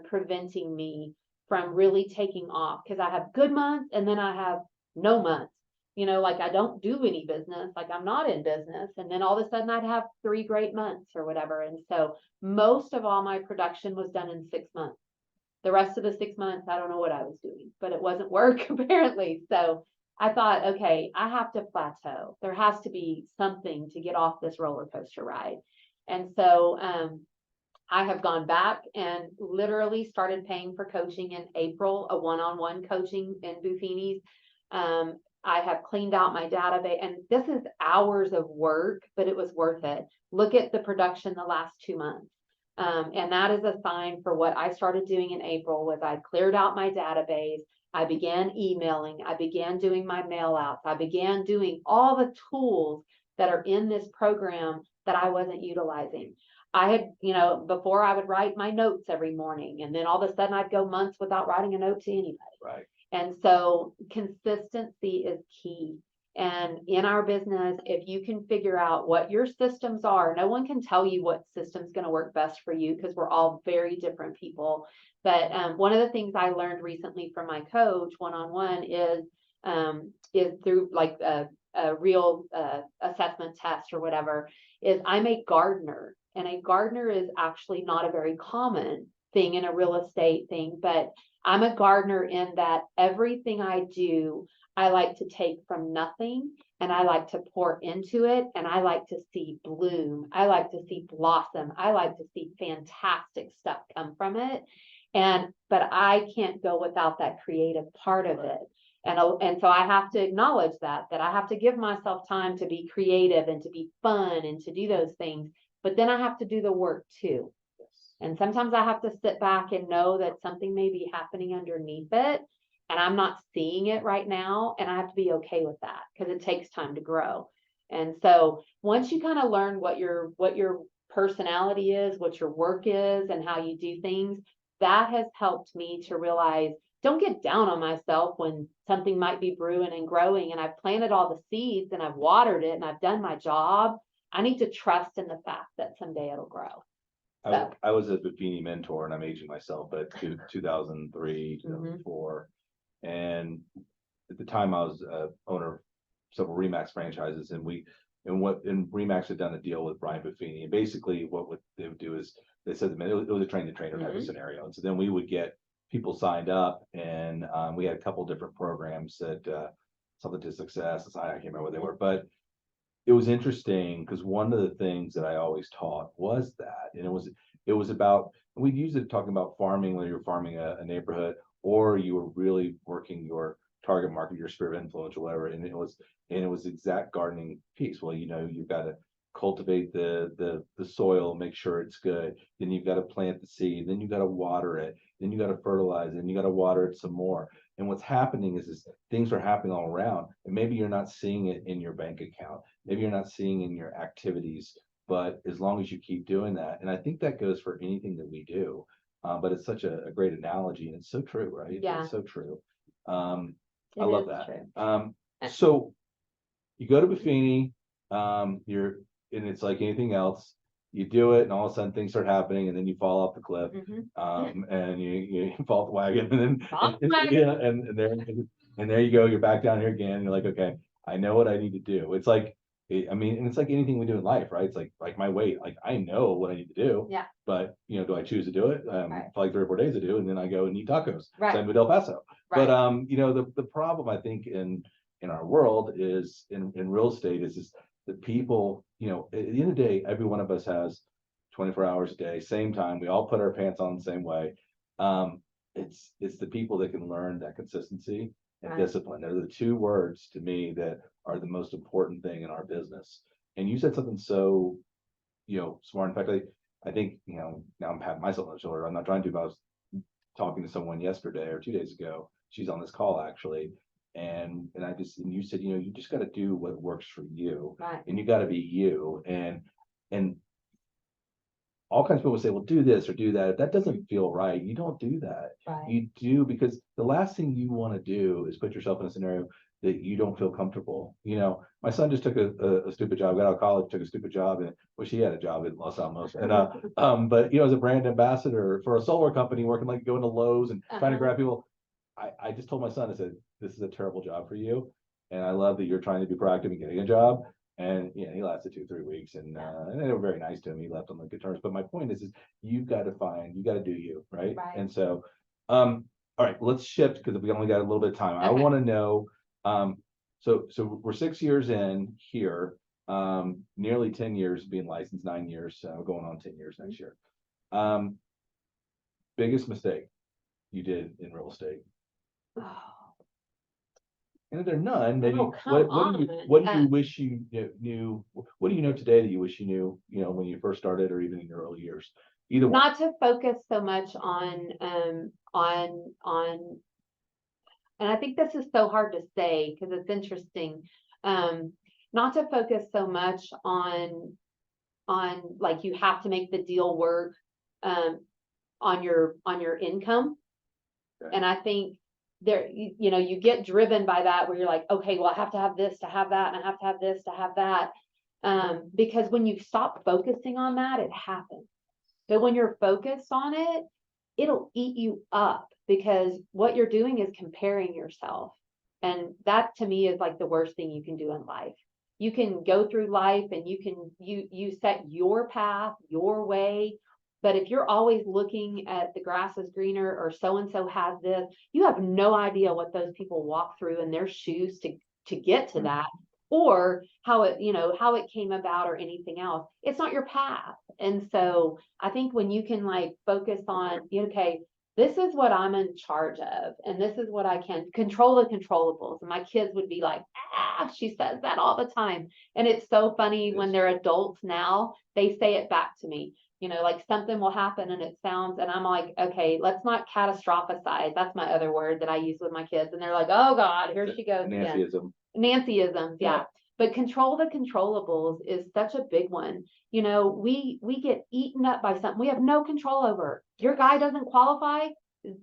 preventing me from really taking off? Because I have good months and then I have no months. I don't do any business, like I'm not in business. And then all of a sudden I'd have 3 great months or whatever. And so most of all my production was done in 6 months. The rest of the 6 months, I don't know what I was doing, but it wasn't work apparently. So I thought, okay, I have to plateau. There has to be something to get off this roller coaster ride. And so I have gone back and literally started paying for coaching in April, a one-on-one coaching in Buffini's. I have cleaned out my database, and this is hours of work, but it was worth it. Look at the production the last 2 months. And that is a sign for what I started doing in April was I cleared out my database. I began emailing. I began doing my mail outs. I began doing all the tools that are in this program that I wasn't utilizing. I had, before I would write my notes every morning, and then all of a sudden I'd go months without writing a note to anybody. Right. And so consistency is key. And in our business, if you can figure out what your systems are, no one can tell you what system's going to work best for you because we're all very different people. But one of the things I learned recently from my coach one-on-one is through like a real assessment test or whatever, is I'm a gardener, and a gardener is actually not a very common thing in a real estate thing, but I'm a gardener in that everything I do, I like to take from nothing and I like to pour into it, and I like to see bloom. I like to see blossom. I like to see fantastic stuff come from it. But I can't go without that creative part of it. And so I have to acknowledge that I have to give myself time to be creative and to be fun and to do those things. But then I have to do the work too. And sometimes I have to sit back and know that something may be happening underneath it and I'm not seeing it right now. And I have to be okay with that because it takes time to grow. And so once you kind of learn what your personality is, what your work is, and how you do things, that has helped me to realize, don't get down on myself when something might be brewing and growing and I've planted all the seeds and I've watered it and I've done my job. I need to trust in the fact that someday it'll grow. I was a Buffini mentor, and I'm aging myself, but 2003, 2004. And at the time I was owner of several Remax franchises, and Remax had done a deal with Brian Buffini. And basically what they would do is they said it was a train the trainer type of scenario. And so then we would get people signed up, and we had a couple different programs that something to success. I can't remember what they were, but it was interesting because one of the things that I always taught was that, and it was about, we'd use it talking about farming, whether you're farming a neighborhood or you were really working your target market, your sphere of influence, or whatever. And it was exact gardening piece. Well, you've got to cultivate the soil, make sure it's good. Then you've got to plant the seed. Then you've got to water it. Then you got to fertilize it. And you got to water it some more. And what's happening is things are happening all around, and maybe you're not seeing it in your bank account. Maybe you're not seeing in your activities, but as long as you keep doing that, and I think that goes for anything that we do. But it's such a great analogy, and it's so true, right? Yeah. It's so true. I It love is that. true. So you go to Buffini, and it's like anything else. You do it, and all of a sudden things start happening, and then you fall off the cliff, and you fall off the wagon, and then and there you go. You're back down here again. And you're like, okay, I know what I need to do. It's like, and it's like anything we do in life, right? It's like my weight. Like I know what I need to do. Yeah. But do I choose to do it? Right. For like 3 or 4 days I do, and then I go and eat tacos. Right. Same with El Paso. Right. But the problem I think in our world is in real estate is the people, at the end of the day, every one of us has 24 hours a day, same time. We all put our pants on the same way. It's the people that can learn that consistency and discipline. They're the two words to me that are the most important thing in our business. And you said something so, smart. In fact, I think, now I'm patting myself on the shoulder. I'm not trying to, but I was talking to someone yesterday or 2 days ago. She's on this call actually. And you said, you just got to do what works for you, Right. and you got to be you. And all kinds of people say, well, do this or do that. If that doesn't feel right, you don't do that. Right. You do, because the last thing you want to do is put yourself in a scenario that you don't feel comfortable. My son just took a stupid job, got out of college, took a stupid job, and wish he had a job in Los Alamos. And but as a brand ambassador for a solar company, working like going to Lowe's and trying to grab people. I just told my son, I said, this is a terrible job for you. And I love that you're trying to be proactive in getting a job. And he lasted 2-3 weeks, and they were very nice to him. He left on good terms. But my point is you got to do you, right? Right. And so, all right, let's shift because we only got a little bit of time. Okay. I want to know, so we're 6 years in here, nearly 10 years being licensed, 9 years, going on 10 years next year. Biggest mistake you did in real estate? Oh. And if there are none, maybe what do you wish you knew? What do you know today that you wish you knew, when you first started or even in your early years? Either one. Not to focus so much on, and I think this is so hard to say because it's interesting. Not to focus so much on like you have to make the deal work, on your income. Okay. And I think there, you get driven by that where you're like, okay, well, I have to have this to have that, and I have to have this to have that. Because when you stop focusing on that, it happens. But when you're focused on it, it'll eat you up because what you're doing is comparing yourself. And that to me is like the worst thing you can do in life. You can go through life and you set your path, your way, But if you're always looking at the grass is greener or so-and-so has this, you have no idea what those people walk through in their shoes to get to that, or how it, how it came about or anything else. It's not your path. And so I think when you can like focus on, okay, this is what I'm in charge of, and this is what I can control, the controllables. And my kids would be like, she says that all the time. And it's so funny when they're adults now, they say it back to me. Like something will happen and it sounds, and I'm like, okay, let's not catastrophize. That's my other word that I use with my kids. And they're like, oh God, here she goes again. Nancyisms, yeah. But control the controllables is such a big one. We get eaten up by something we have no control over. Your guy doesn't qualify.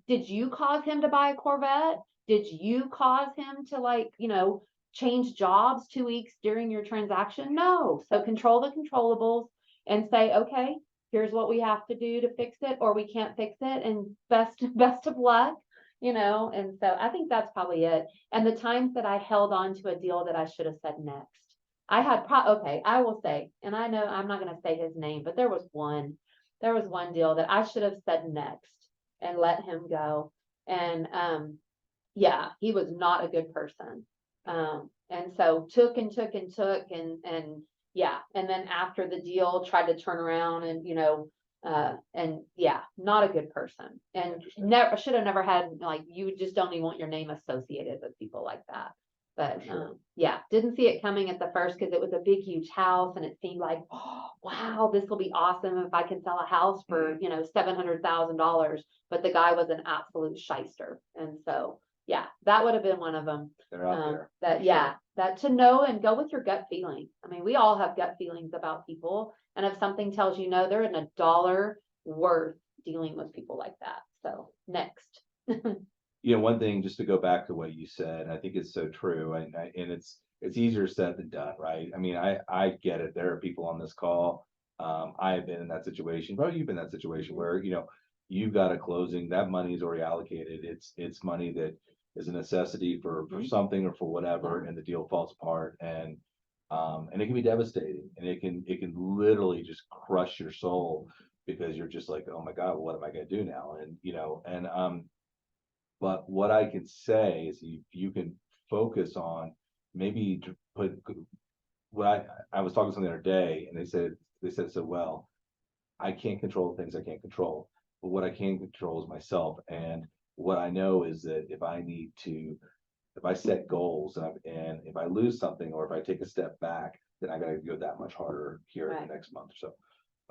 Did you cause him to buy a Corvette? Did you cause him to change jobs 2 weeks during your transaction? No. So control the controllables and say, okay, here's what we have to do to fix it, or we can't fix it, and best of luck. And so I think that's probably it. And the times that I held on to a deal that I should have said next, I had okay, I will say, and I know I'm not going to say his name, but there was one deal that I should have said next and let him go. And yeah, he was not a good person. And so took and yeah. And then after the deal tried to turn around and, and yeah, not a good person, and should have never had, you just don't even want your name associated with people like that. But yeah, didn't see it coming at the first, because it was a big, huge house, and it seemed like, oh, wow, this will be awesome if I can sell a house for, $700,000. But the guy was an absolute shyster. And so, yeah, that would have been one of them. They're out there. That to know and go with your gut feeling. I mean, we all have gut feelings about people. And if something tells you no, they're in a dollar worth dealing with people like that. So next. One thing, just to go back to what you said, I think it's so true, and it's easier said than done, right? I mean, I get it. There are people on this call. I have been in that situation. Probably you've been in that situation where you've got a closing, that money is already allocated. It's money that is a necessity for something or for whatever, and the deal falls apart, and it can be devastating, and it can literally just crush your soul, because you're just like, oh my God, what am I going to do now? And but what I can say is you can focus on maybe to put what I was talking to someone the other day, and they said so well, I can't control the things I can't control, but what I can control is myself. And what I know is that if I set goals, and if I lose something, or if I take a step back, then I got to go that much harder here in the next month or so.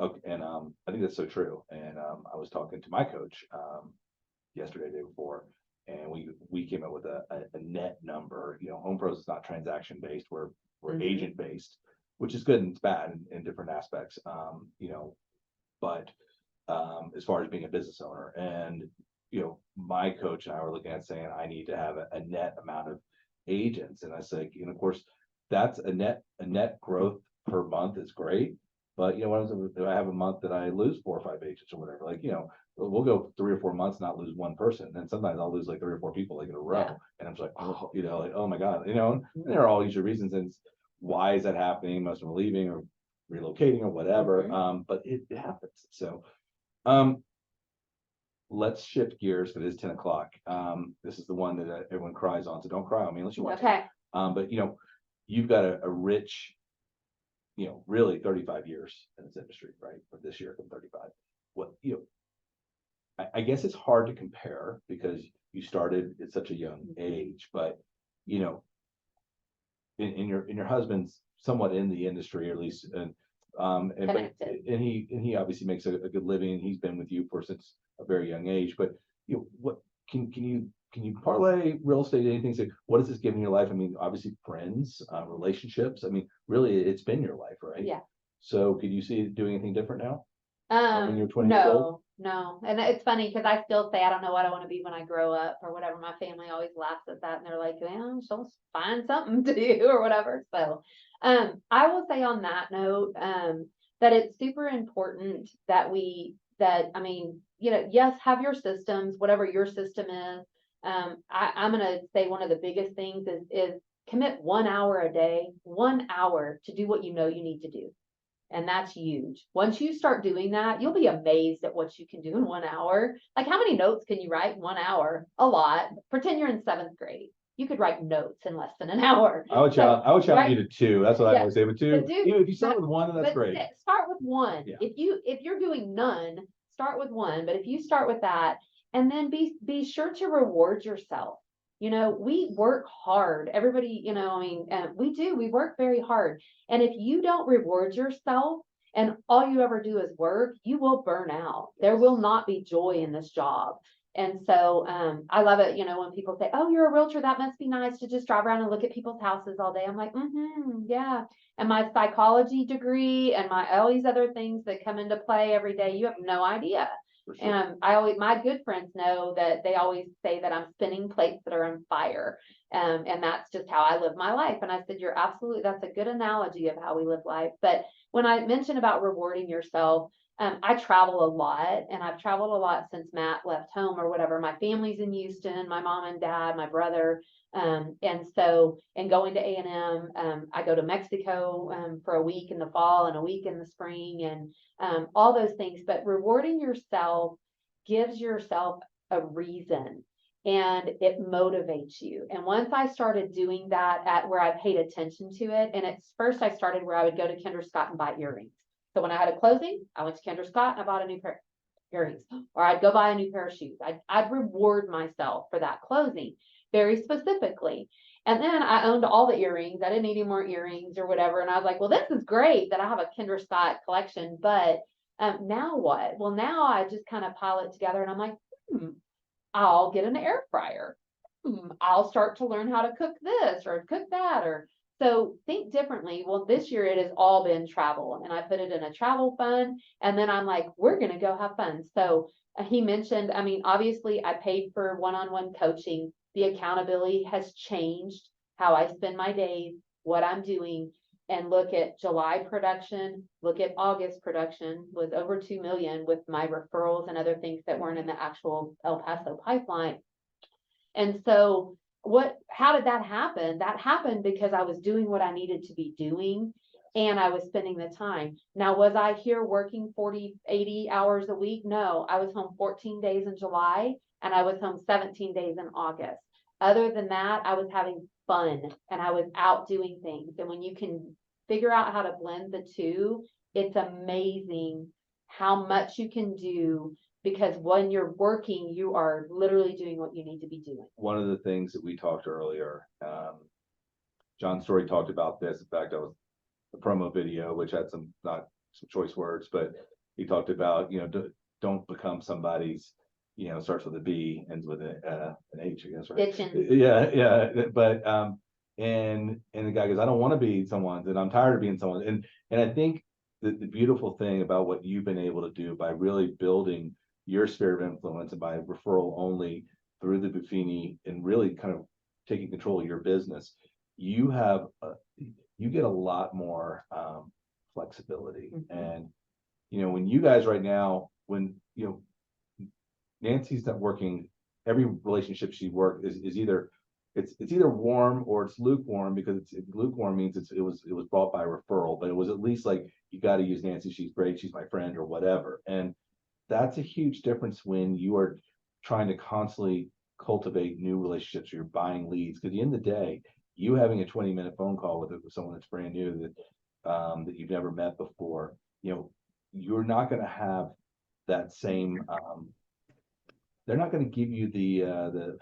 Okay, and I think that's so true. And I was talking to my coach yesterday, day before, and we came up with a net number. Home Pros is not transaction based; we're agent based, which is good and it's bad in different aspects. But as far as being a business owner, and my coach and I were looking at saying I need to have a net amount of agents, and I say, of course, that's a net growth per month is great. But what if I have a month that I lose 4 or 5 agents or whatever? We'll go 3 or 4 months not lose one person, and sometimes I'll lose like 3 or 4 people in a row, and I'm just like, oh, oh my God, and there are all these reasons, and why is that happening? Most of them are leaving or relocating or whatever. But it happens. So, let's shift gears, because it's 10 o'clock. This is the one that everyone cries on, so don't cry on me unless you want to. But you've got a rich, really 35 years in this industry, right? For this year, from 35. What I guess it's hard to compare, because you started at such a young age, but in your husband's somewhat in the industry, or at least, and he obviously makes a good living. He's been with you since a very young age. But what can you parlay real estate anything? Say, what has this given your life? I mean, obviously friends, relationships. I mean, really, it's been your life, right? Yeah. So could you see it doing anything different now? When you're 20 years old? No. And it's funny, because I still say I don't know what I want to be when I grow up or whatever. My family always laughs at that, and they're like, well, she'll find something to do or whatever. So I will say on that note, that it's super important that yes, have your systems, whatever your system is. I'm going to say one of the biggest things is commit 1 hour a day, 1 hour to do what you know you need to do. And that's huge. Once you start doing that, you'll be amazed at what you can do in 1 hour. Like, how many notes can you write in 1 hour? A lot. Pretend you're in 7th grade. You could write notes in less than an hour. I would challenge right? you to 2. That's what I Yeah. always say, but 2. But Even if you start with 1, then that's but great. Start with 1. Yeah. If you're doing none, start with 1. But if you start with that, and then be sure to reward yourself. You know, we work hard. Everybody, you know, I mean, we work very hard. And if you don't reward yourself and all you ever do is work, you will burn out. There will not be joy in this job. And so I love it, you know, when people say, oh, you're a realtor, that must be nice to just drive around and look at people's houses all day. I'm like, yeah. And my psychology degree and all these other things that come into play every day, you have no idea. Sure. And my good friends know that they always say that I'm spinning plates that are on fire. And that's just how I live my life. And I said, that's a good analogy of how we live life. But when I mentioned about rewarding yourself, I travel a lot, and I've traveled a lot since Matt left home or whatever. My family's in Houston, my mom and dad, my brother. And going to A&M, I go to Mexico for a week in the fall and a week in the spring, and all those things. But rewarding yourself gives yourself a reason, and it motivates you. And once I started doing that at where I paid attention to it, and at first I started where I would go to Kendra Scott and buy earrings. So when I had a closing, I went to Kendra Scott and I bought a new pair of earrings, or I'd go buy a new pair of shoes. I'd reward myself for that closing very specifically. And then I owned all the earrings. I didn't need any more earrings or whatever. And I was like, well, this is great that I have a Kendra Scott collection, but now what? Well, now I just kind of pile it together and I'm like, I'll get an air fryer. I'll start to learn how to cook this or cook that, or so think differently. Well, this year it has all been travel, and I put it in a travel fund, and then I'm like, we're going to go have fun. So he mentioned, I mean, obviously I paid for one-on-one coaching. The accountability has changed how I spend my days, what I'm doing, and look at July production, look at August production was over 2 million with my referrals and other things that weren't in the actual El Paso pipeline. And so how did that happen? That happened because I was doing what I needed to be doing, and I was spending the time. Now, was I here working 40, 80 hours a week? No, I was home 14 days in July, and I was home 17 days in August. Other than that, I was having fun and I was out doing things. And when you can figure out how to blend the two, it's amazing how much you can do. Because when you're working, you are literally doing what you need to be doing. One of the things that we talked earlier, John Story talked about this. In fact, that was the promo video, which had some choice words, but he talked about, you know, don't become somebody's, you know, starts with a B, ends with an H, I guess, right? Yeah. But and the guy goes, I don't want to be someone's, and I'm tired of being someone. And I think the beautiful thing about what you've been able to do by really building your sphere of influence and by referral only through the Buffini and really kind of taking control of your business, you get a lot more flexibility. And, you know, when you guys right now, when, you know, Nancy's not working, every relationship she worked is either it's either warm or it's lukewarm, because it's lukewarm means it was brought by referral, but it was at least like, you got to use Nancy, she's great, she's my friend or whatever. And that's a huge difference when you are trying to constantly cultivate new relationships, or you're buying leads. Because at the end of the day, you having a 20-minute phone call with someone that's brand new that you've never met before, you know, you're not going to have that same. They're not going to give you the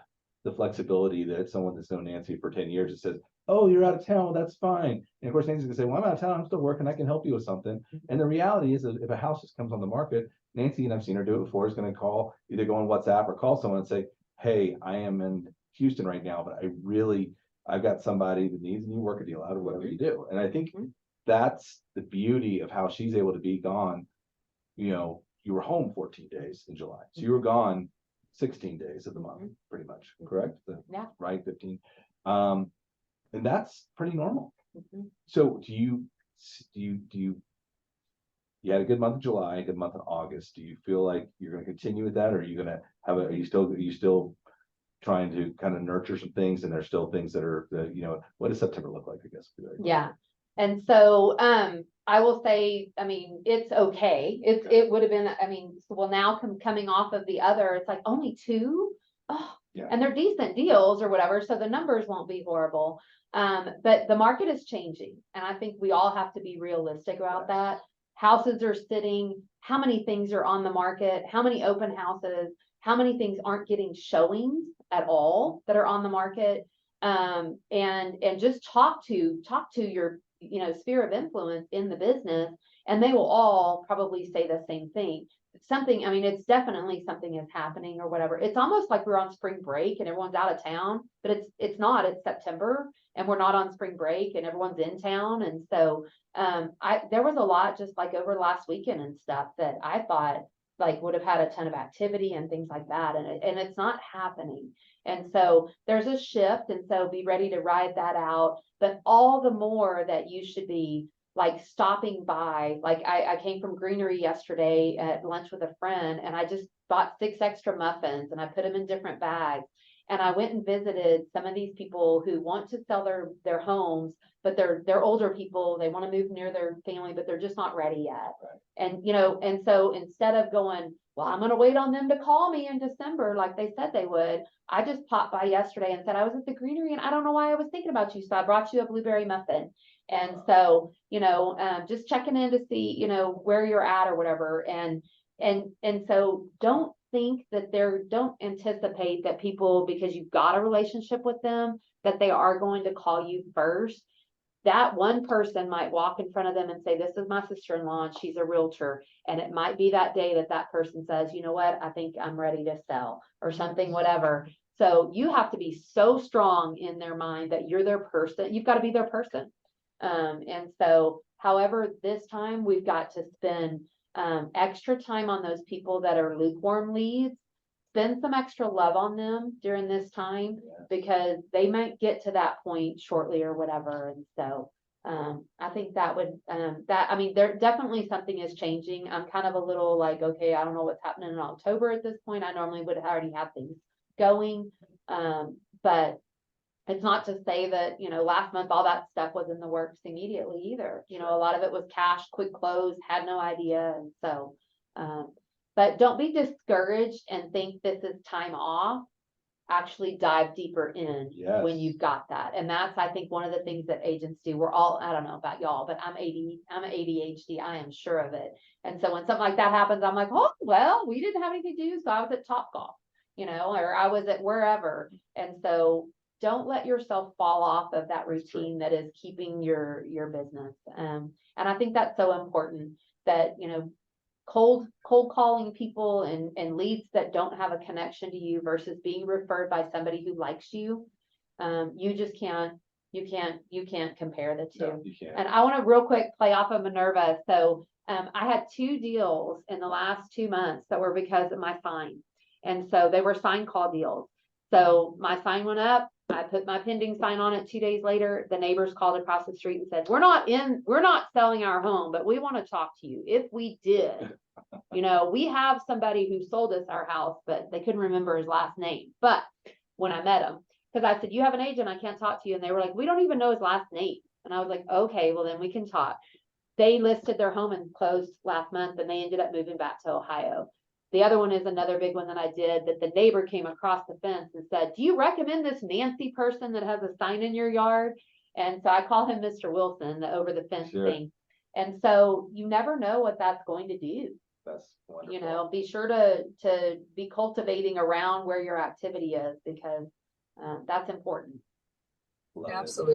flexibility that someone that's known Nancy for 10 years that says, oh, you're out of town, well, that's fine. And of course, Nancy's gonna say, well, I'm out of town, I'm still working, I can help you with something. And the reality is that if a house just comes on the market, Nancy, and I've seen her do it before, is gonna call, either go on WhatsApp or call someone and say, hey, I am in Houston right now, but I've got somebody that needs a new work deal out of whatever you do. And I think that's the beauty of how she's able to be gone. You know, you were home 14 days in July, so you were gone 16 days of the month, pretty much, correct? Yeah. Right, 15. And that's pretty normal. So do you had a good month of July, a good month of August. Do you feel like you're going to continue with that, or are you going to have are you still trying to kind of nurture some things, and there's still things that are, you know, what does September look like, I guess? Yeah. And so, I will say, I mean, it's okay. It would have been, I mean, well, now coming off of the other, it's like only 2. Oh, Yeah. and they're decent deals or whatever, so the numbers won't be horrible. But the market is changing, and I think we all have to be realistic about that. Houses are sitting, how many things are on the market, how many open houses, how many things aren't getting showings at all that are on the market. And just talk to your, sphere of influence in the business, and they will all probably say the same thing. Something, I mean, it's definitely something is happening or whatever. It's almost like we're on spring break and everyone's out of town, but it's not, it's September and we're not on spring break and everyone's in town. And so, there was a lot just like over last weekend and stuff that I thought like would have had a ton of activity and things like that. And it's not happening. And so there's a shift. And so be ready to ride that out, but all the more that you should be like stopping by. Like I came from Greenery yesterday at lunch with a friend, and I just bought 6 extra muffins and I put them in different bags. And I went and visited some of these people who want to sell their homes, but they're older people. They want to move near their family, but they're just not ready yet. Right. And so instead of going, well, I'm going to wait on them to call me in December, like they said they would, I just popped by yesterday and said, I was at the Greenery and I don't know why I was thinking about you. So I brought you a blueberry muffin. And so, just checking in to see, where you're at or whatever. And so don't think that don't anticipate that people, because you've got a relationship with them, that they are going to call you first. That one person might walk in front of them and say, this is my sister-in-law and she's a realtor. And it might be that day that person says, you know what, I think I'm ready to sell or something, whatever. So you have to be so strong in their mind that you're their person. You've got to be their person. And so, however, this time we've got to spend extra time on those people that are lukewarm leads. Spend some extra love on them during this time, because they might get to that point shortly or whatever. And so I think that would there definitely something is changing. I'm kind of a little like, okay, I don't know what's happening in October at this point. I normally would already have things going, but it's not to say that, last month all that stuff was in the works immediately either. A lot of it was cash, quick close, had no idea. And so, but don't be discouraged and think this is time off. Actually dive deeper in when you've got that. And that's, I think, one of the things that agents do. We're all, I don't know about y'all, but I'm ADHD. I am sure of it. And so when something like that happens, I'm like, oh, well, we didn't have anything to do. So I was at Topgolf, or I was at wherever. And so don't let yourself fall off of that routine that is keeping your business. And I think that's so important that, cold calling people and leads that don't have a connection to you versus being referred by somebody who likes you. You just can't compare the two. No, you can't. And I want to real quick play off of Minerva. So I had 2 deals in the last 2 months that were because of my sign. And so they were sign call deals. So my sign went up. I put my pending sign on it. 2 days later, the neighbors called across the street and said, we're not selling our home, but we want to talk to you. If we did, we have somebody who sold us our house, but they couldn't remember his last name. But when I met him, because I said, you have an agent, I can't talk to you. And they were like, we don't even know his last name. And I was like, okay, well then we can talk. They listed their home and closed last month, and they ended up moving back to Ohio. The other one is another big one that I did, that the neighbor came across the fence and said, do you recommend this Nancy person that has a sign in your yard? And so I call him Mr. Wilson, the over the fence thing. And so you never know what that's going to do. That's wonderful. Be sure to be cultivating around where your activity is, because that's important. Absolutely.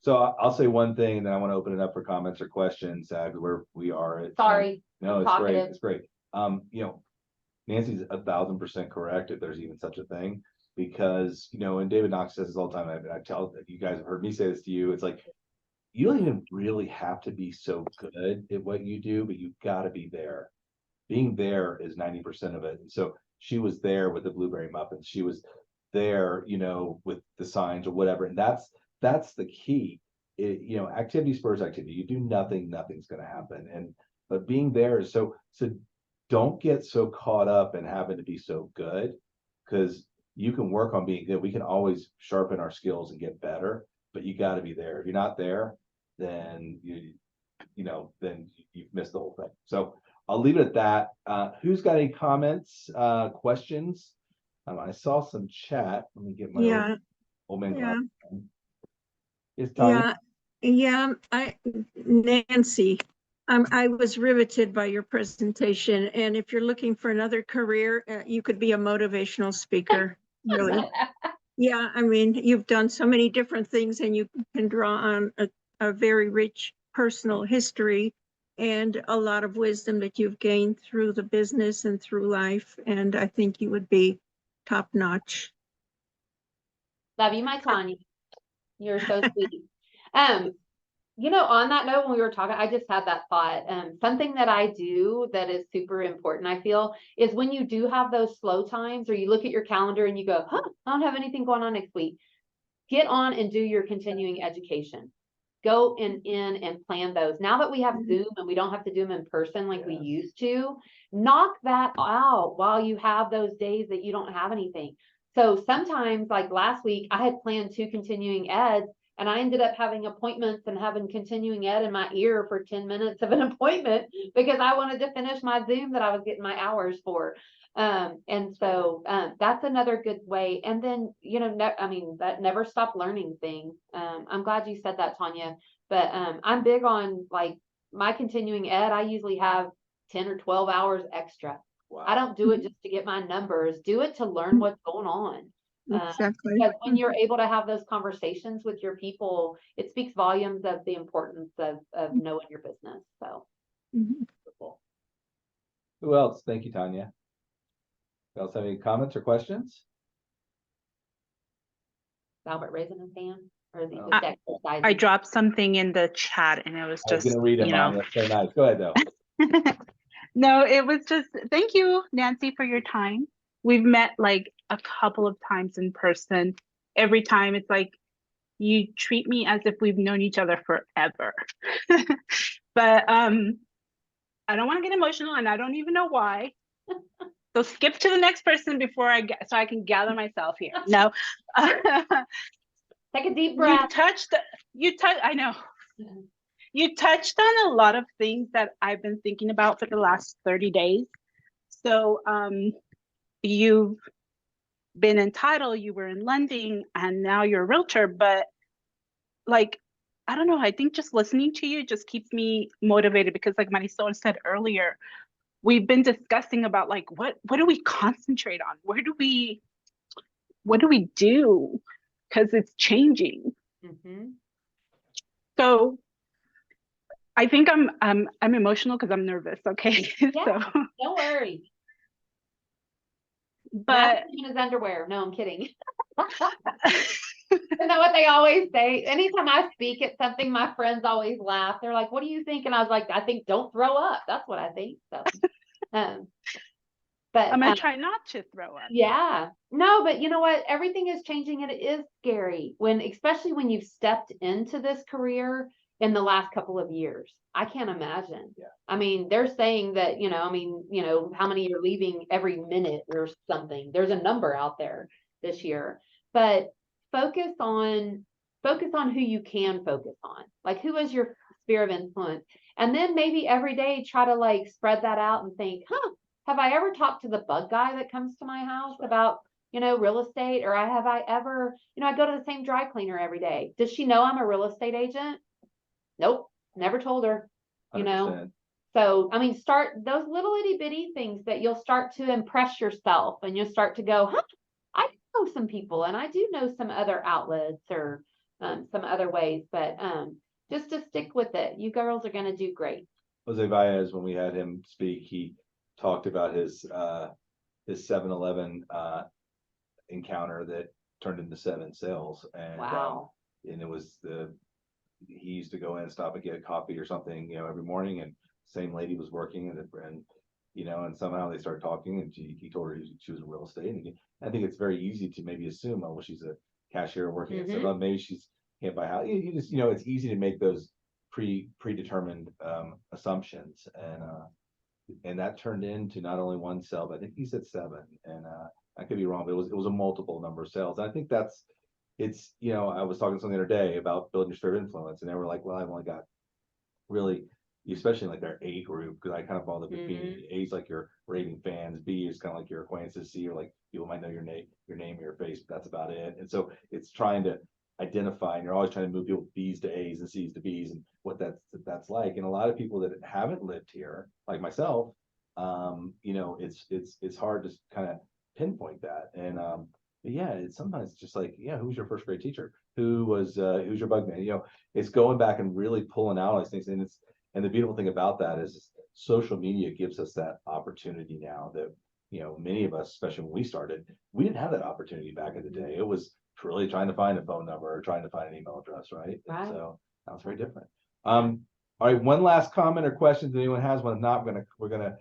So I'll say one thing, and then I want to open it up for comments or questions. We are at, sorry. No, it's great. It's great. Nancy's 1,000% correct, if there's even such a thing, because, and David Knox says this all the time. I tell you guys have heard me say this to you. It's like, you don't even really have to be so good at what you do, but you've got to be there. Being there is 90% of it. And so she was there with the blueberry muffins. She was there, with the signs or whatever. And that's the key. Activity spurs activity. You do nothing, nothing's going to happen. But being there is so don't get so caught up in having to be so good, because you can work on being good. We can always sharpen our skills and get better, but you got to be there. If you're not there, then then you've missed the whole thing. So I'll leave it at that. Who's got any comments, questions? I saw some chat. Let me get my Yeah, old man yeah, glasses on. Is Tanya? yeah, Nancy, I was riveted by your presentation, and if you're looking for another career, you could be a motivational speaker, really. Yeah, I mean, you've done so many different things, and you can draw on a very rich personal history and a lot of wisdom that you've gained through the business and through life, and I think you would be top notch. Love you, my Tanya. You're so sweet. On that note, when we were talking, I just had that thought. Something that I do that is super important, I feel, is when you do have those slow times, or you look at your calendar and you go, I don't have anything going on next week. Get on and do your continuing education. Go in and plan those. Now that we have Zoom and we don't have to do them in person like we used to, knock that out while you have those days that you don't have anything. So sometimes, like last week, I had planned 2 continuing eds, and I ended up having appointments and having continuing ed in my ear for 10 minutes of an appointment because I wanted to finish my Zoom that I was getting my hours for. So that's another good way. And then, that never stop learning thing. I'm glad you said that, Tanya, but I'm big on like my continuing ed. I usually have 10 or 12 hours extra. Wow. I don't do it just to get my numbers, do it to learn what's going on. Exactly. Because when you're able to have those conversations with your people, it speaks volumes of the importance of knowing your business. So Who else? Thank you, Tanya. You else have any comments or questions? Albert raising his hand, or is he Oh. just exercising? I dropped something in the chat and it was I was just, gonna read it, Mom. That's so nice. Go ahead, though. no, it was just, thank you, Nancy, for your time. We've met like a couple of times in person. Every time it's like, you treat me as if we've known each other forever. But I don't want to get emotional and I don't even know why. So skip to the next person before so I can gather myself here. No. Take a deep breath. I know. You touched on a lot of things that I've been thinking about for the last 30 days. So you've been in title, you were in lending, and now you're a realtor, but like, I don't know, I think just listening to you just keeps me motivated because like Marisol said earlier, we've been discussing about like, what do we concentrate on? What do we do? Because it's changing. So I think I'm emotional because I'm nervous. Okay. Yeah, so don't worry. But in his underwear. No, I'm kidding. Isn't that what they always say? Anytime I speak at something, my friends always laugh. They're like, "What do you think?" And I was like, "I think don't throw up." That's what I think. So, but I'm gonna try not to throw up. Yeah, no, but you know what? Everything is changing, and it is scary especially when you've stepped into this career in the last couple of years. I can't imagine. Yeah. I mean, they're saying that, how many are leaving every minute or something. There's a number out there this year, but focus on who you can focus on. Like, who is your sphere of influence? And then maybe every day try to like spread that out and think, have I ever talked to the bug guy that comes to my house about, real estate? Or have I ever, I go to the same dry cleaner every day. Does she know I'm a real estate agent? Nope. Never told her, 100%. So, I mean, start those little itty bitty things that you'll start to impress yourself, and you'll start to go, I know some people, and I do know some other outlets or some other ways, but just to stick with it. You girls are going to do great. Jose Baez, when we had him speak, he talked about his 7-Eleven encounter that turned into 7 sales, and Wow. And it was he used to go in and stop and get a coffee or something, every morning, and same lady was working, and somehow they started talking, and he told her she was in real estate. And I think it's very easy to maybe assume, oh, well, she's a cashier working at 7-Eleven, maybe she's can't buy a house. You just, it's easy to make those predetermined assumptions, and that turned into not only 1 sale, but I think he said 7, and I could be wrong, but it was a multiple number of sales. And I think that's it's, you know, I was talking to someone the other day about building your sphere of influence, and they were like, well, I've only got really, especially in like their A group, because I kind of follow the community. A is like your raving fans, B is kind of like your acquaintances, C are like people might know your name, your face, but that's about it. And so it's trying to identify, and you're always trying to move people B's to A's and C's to B's, and what that's like. And a lot of people that haven't lived here, like myself, you know, it's hard to kind of pinpoint that. And but yeah, it's sometimes just like, yeah, who's your first grade teacher? Who's your bug man? You know, it's going back and really pulling out all these things. And the beautiful thing about that is social media gives us that opportunity now that, you know, many of us, especially when we started, we didn't have that opportunity back in the day. It was really trying to find a phone number or trying to find an email address, right? Right. So that was very different. All right, one last comment or question. If anyone has one, if not, we're gonna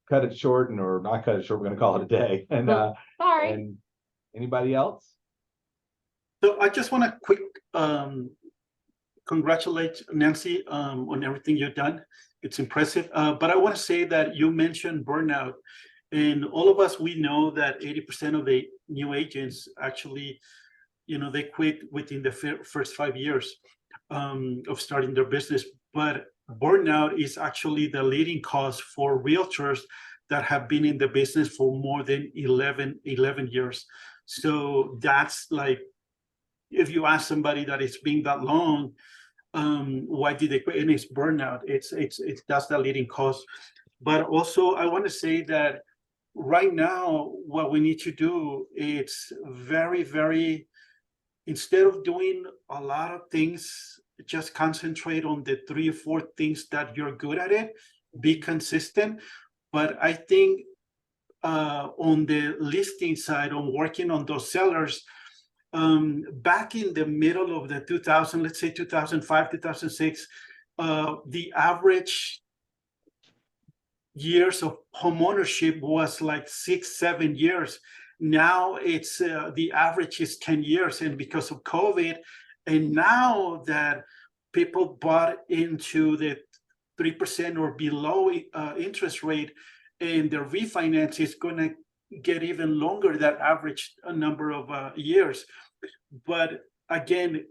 cut it short, or not cut it short. We're gonna call it a day. And Sorry. and anybody else? So I just want to quick congratulate Nancy on everything you've done. It's impressive. But I want to say that you mentioned burnout, and all of us, we know that 80% of the new agents actually, you know, they quit within the first 5 years of starting their business. But burnout is actually the leading cause for realtors that have been in the business for more than 11 years. So that's like, if you ask somebody that it's been that long, why did they quit? And it's burnout. It's that's the leading cause. But also, I want to say that right now, what we need to do, it's very, very, instead of doing a lot of things, just concentrate on the 3 or 4 things that you're good at it. Be consistent. But I think on the listing side, on working on those sellers, back in the middle of the 2000, let's say 2005, 2006, the average years of homeownership was like 6-7 years. Now it's the average is 10 years, and because of COVID, and now that people bought into the 3% or below interest rate, and the refinance is going to get even longer, that average number of years. But again,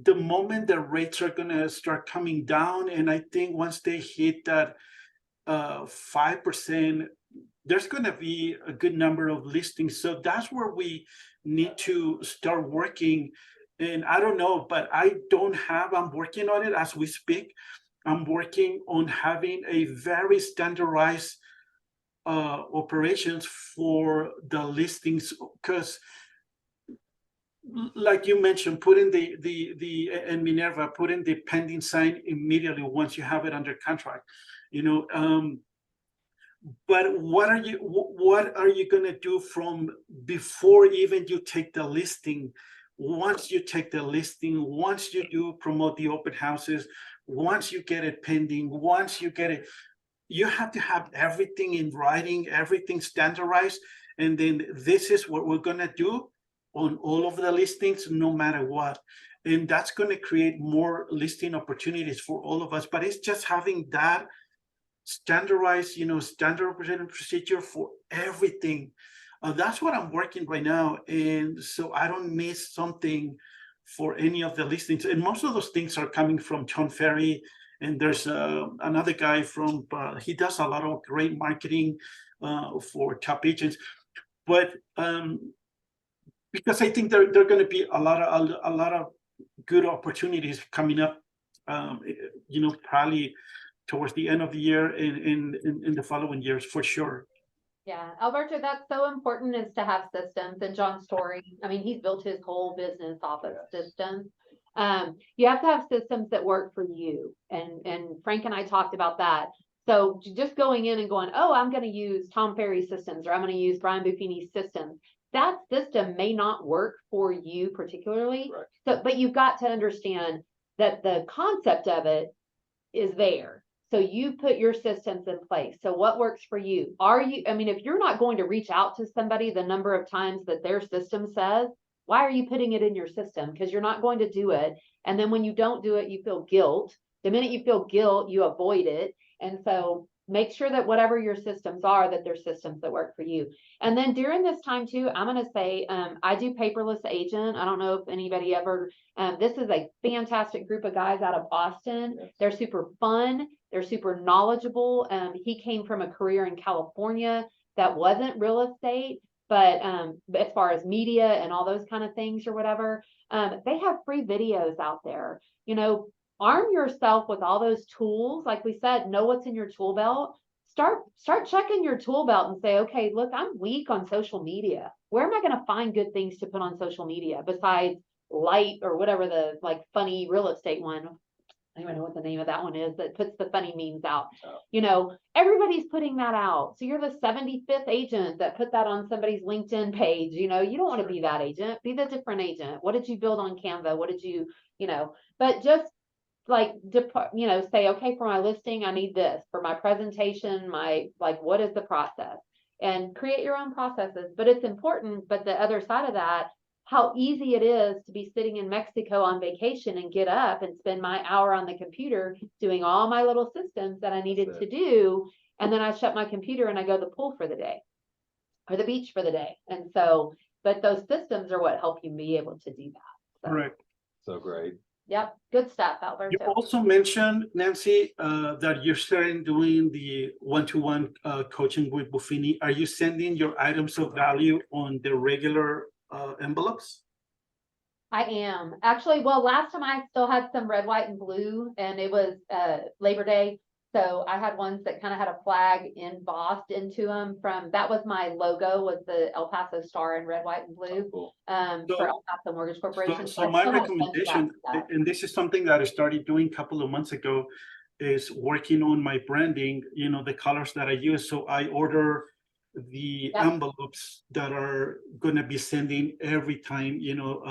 the moment the rates are going to start coming down, and I think once they hit that 5%, there's going to be a good number of listings. So that's where we need to start working. And I don't know, but I'm working on it as we speak. I'm working on having a very standardized operations for the listings, because like you mentioned, put in and Minerva, put in the pending sign immediately once you have it under contract, you know. But what are you going to do from before even you take the listing? Once you take the listing, once you do promote the open houses, once you get it pending, once you get it, you have to have everything in writing, everything standardized. And then this is what we're going to do on all of the listings, no matter what. And that's going to create more listing opportunities for all of us. But it's just having that standardized, you know, standard operating procedure for everything. That's what I'm working right now. And so I don't miss something for any of the listings. And most of those things are coming from John Ferry. And there's another guy from, he does a lot of great marketing for top agents. But because I think there are going to be a lot of good opportunities coming up, you know, probably towards the end of the year in the following years, for sure. Yeah, Alberto, that's so important, is to have systems. And John's story, I mean, he's built his whole business off of systems. You have to have systems that work for you. And Frank and I talked about that. So just going in and going, oh, I'm going to use Tom Ferry's systems, or I'm going to use Brian Buffini's systems. That system may not work for you particularly. Right. So, but you've got to understand that the concept of it is there. So you put your systems in place. So what works for you? I mean, if you're not going to reach out to somebody the number of times that their system says, why are you putting it in your system? Because you're not going to do it. And then when you don't do it, you feel guilt. The minute you feel guilt, you avoid it. And so make sure that whatever your systems are, that they're systems that work for you. And then during this time too, I'm going to say, I do paperless agent. I don't know if anybody ever, this is a fantastic group of guys out of Austin. Yes. They're super fun. They're super knowledgeable. He came from a career in California that wasn't real estate, but as far as media and all those kind of things or whatever, they have free videos out there. You know, arm yourself with all those tools. Like we said, know what's in your tool belt. Start checking your tool belt and say, okay, look, I'm weak on social media. Where am I going to find good things to put on social media besides Light or whatever the like funny real estate one? I don't even know what the name of that one is that puts the funny memes out. Oh. You know, everybody's putting that out. So you're the 75th agent that put that on somebody's LinkedIn page. You know, you don't want to be that agent. Be the different agent. What did you build on Canva? What did you, you know, but just like, you know, say, okay, for my listing, I need this. For my presentation, like, what is the process? And create your own processes. But it's important. But the other side of that, how easy it is to be sitting in Mexico on vacation and get up and spend my hour on the computer doing all my little systems that I needed to do. And then I shut my computer and I go to the pool for the day or the beach for the day. And so, but those systems are what help you be able to do that. So, Right. So great. yep. Good stuff, You Alberto. also mentioned, Nancy, that you're starting doing the one-to-one coaching with Buffini. Are you sending your items of value on the regular envelopes? I am actually, well, last time I still had some red, white, and blue, and it was Labor Day. So I had ones that kind of had a flag embossed into them that was my logo, was the El Paso star in red, white, and blue, Cool. for El Paso Mortgage Corporation. So I my still have a bunch of that recommendation, stuff. and this is something that I started doing a couple of months ago, is working on my branding, you know, the colors that I use. So I order the Yep. envelopes that are going to be sending every time, you know,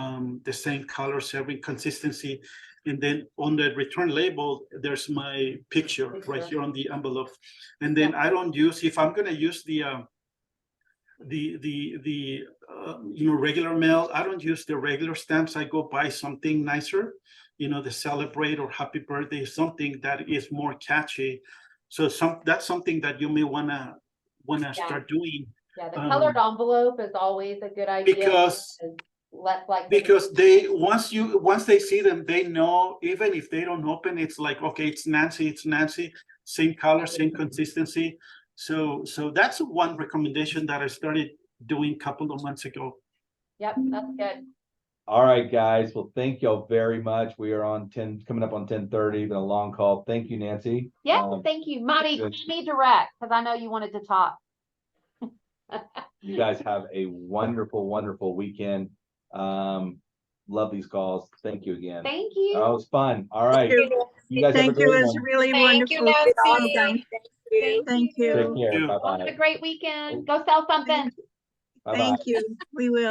the same colors, every consistency. And then on the return label, there's my picture right here on the envelope. And then I don't use, if I'm going to use the you know, regular mail, I don't use the regular stamps. I go buy something nicer, you know, the celebrate or happy birthday, something that is more catchy. So that's something that you may wanna start doing. Yeah, the colored envelope is always a good idea. Because less like they once they see them, they know, even if they don't open, it's like, okay, it's Nancy, same color, same consistency. So that's one recommendation that I started doing a couple of months ago. Yep, that's good. All right, guys. Well, thank y'all very much. We are on coming up on 10:30, been a long call. Thank you, Nancy. Yeah, thank you. Monty, good. call me direct, because I know you wanted to talk. You guys have a wonderful, wonderful weekend. Love these calls. Thank you again. Thank you. Oh, it was fun. All right. You guys have a Thank you. great It's one. really Thank you, wonderful. Nancy. Done. Thank Take you. care. you. Bye Have a bye. great weekend. Go sell something. Bye bye. Thank you. We will.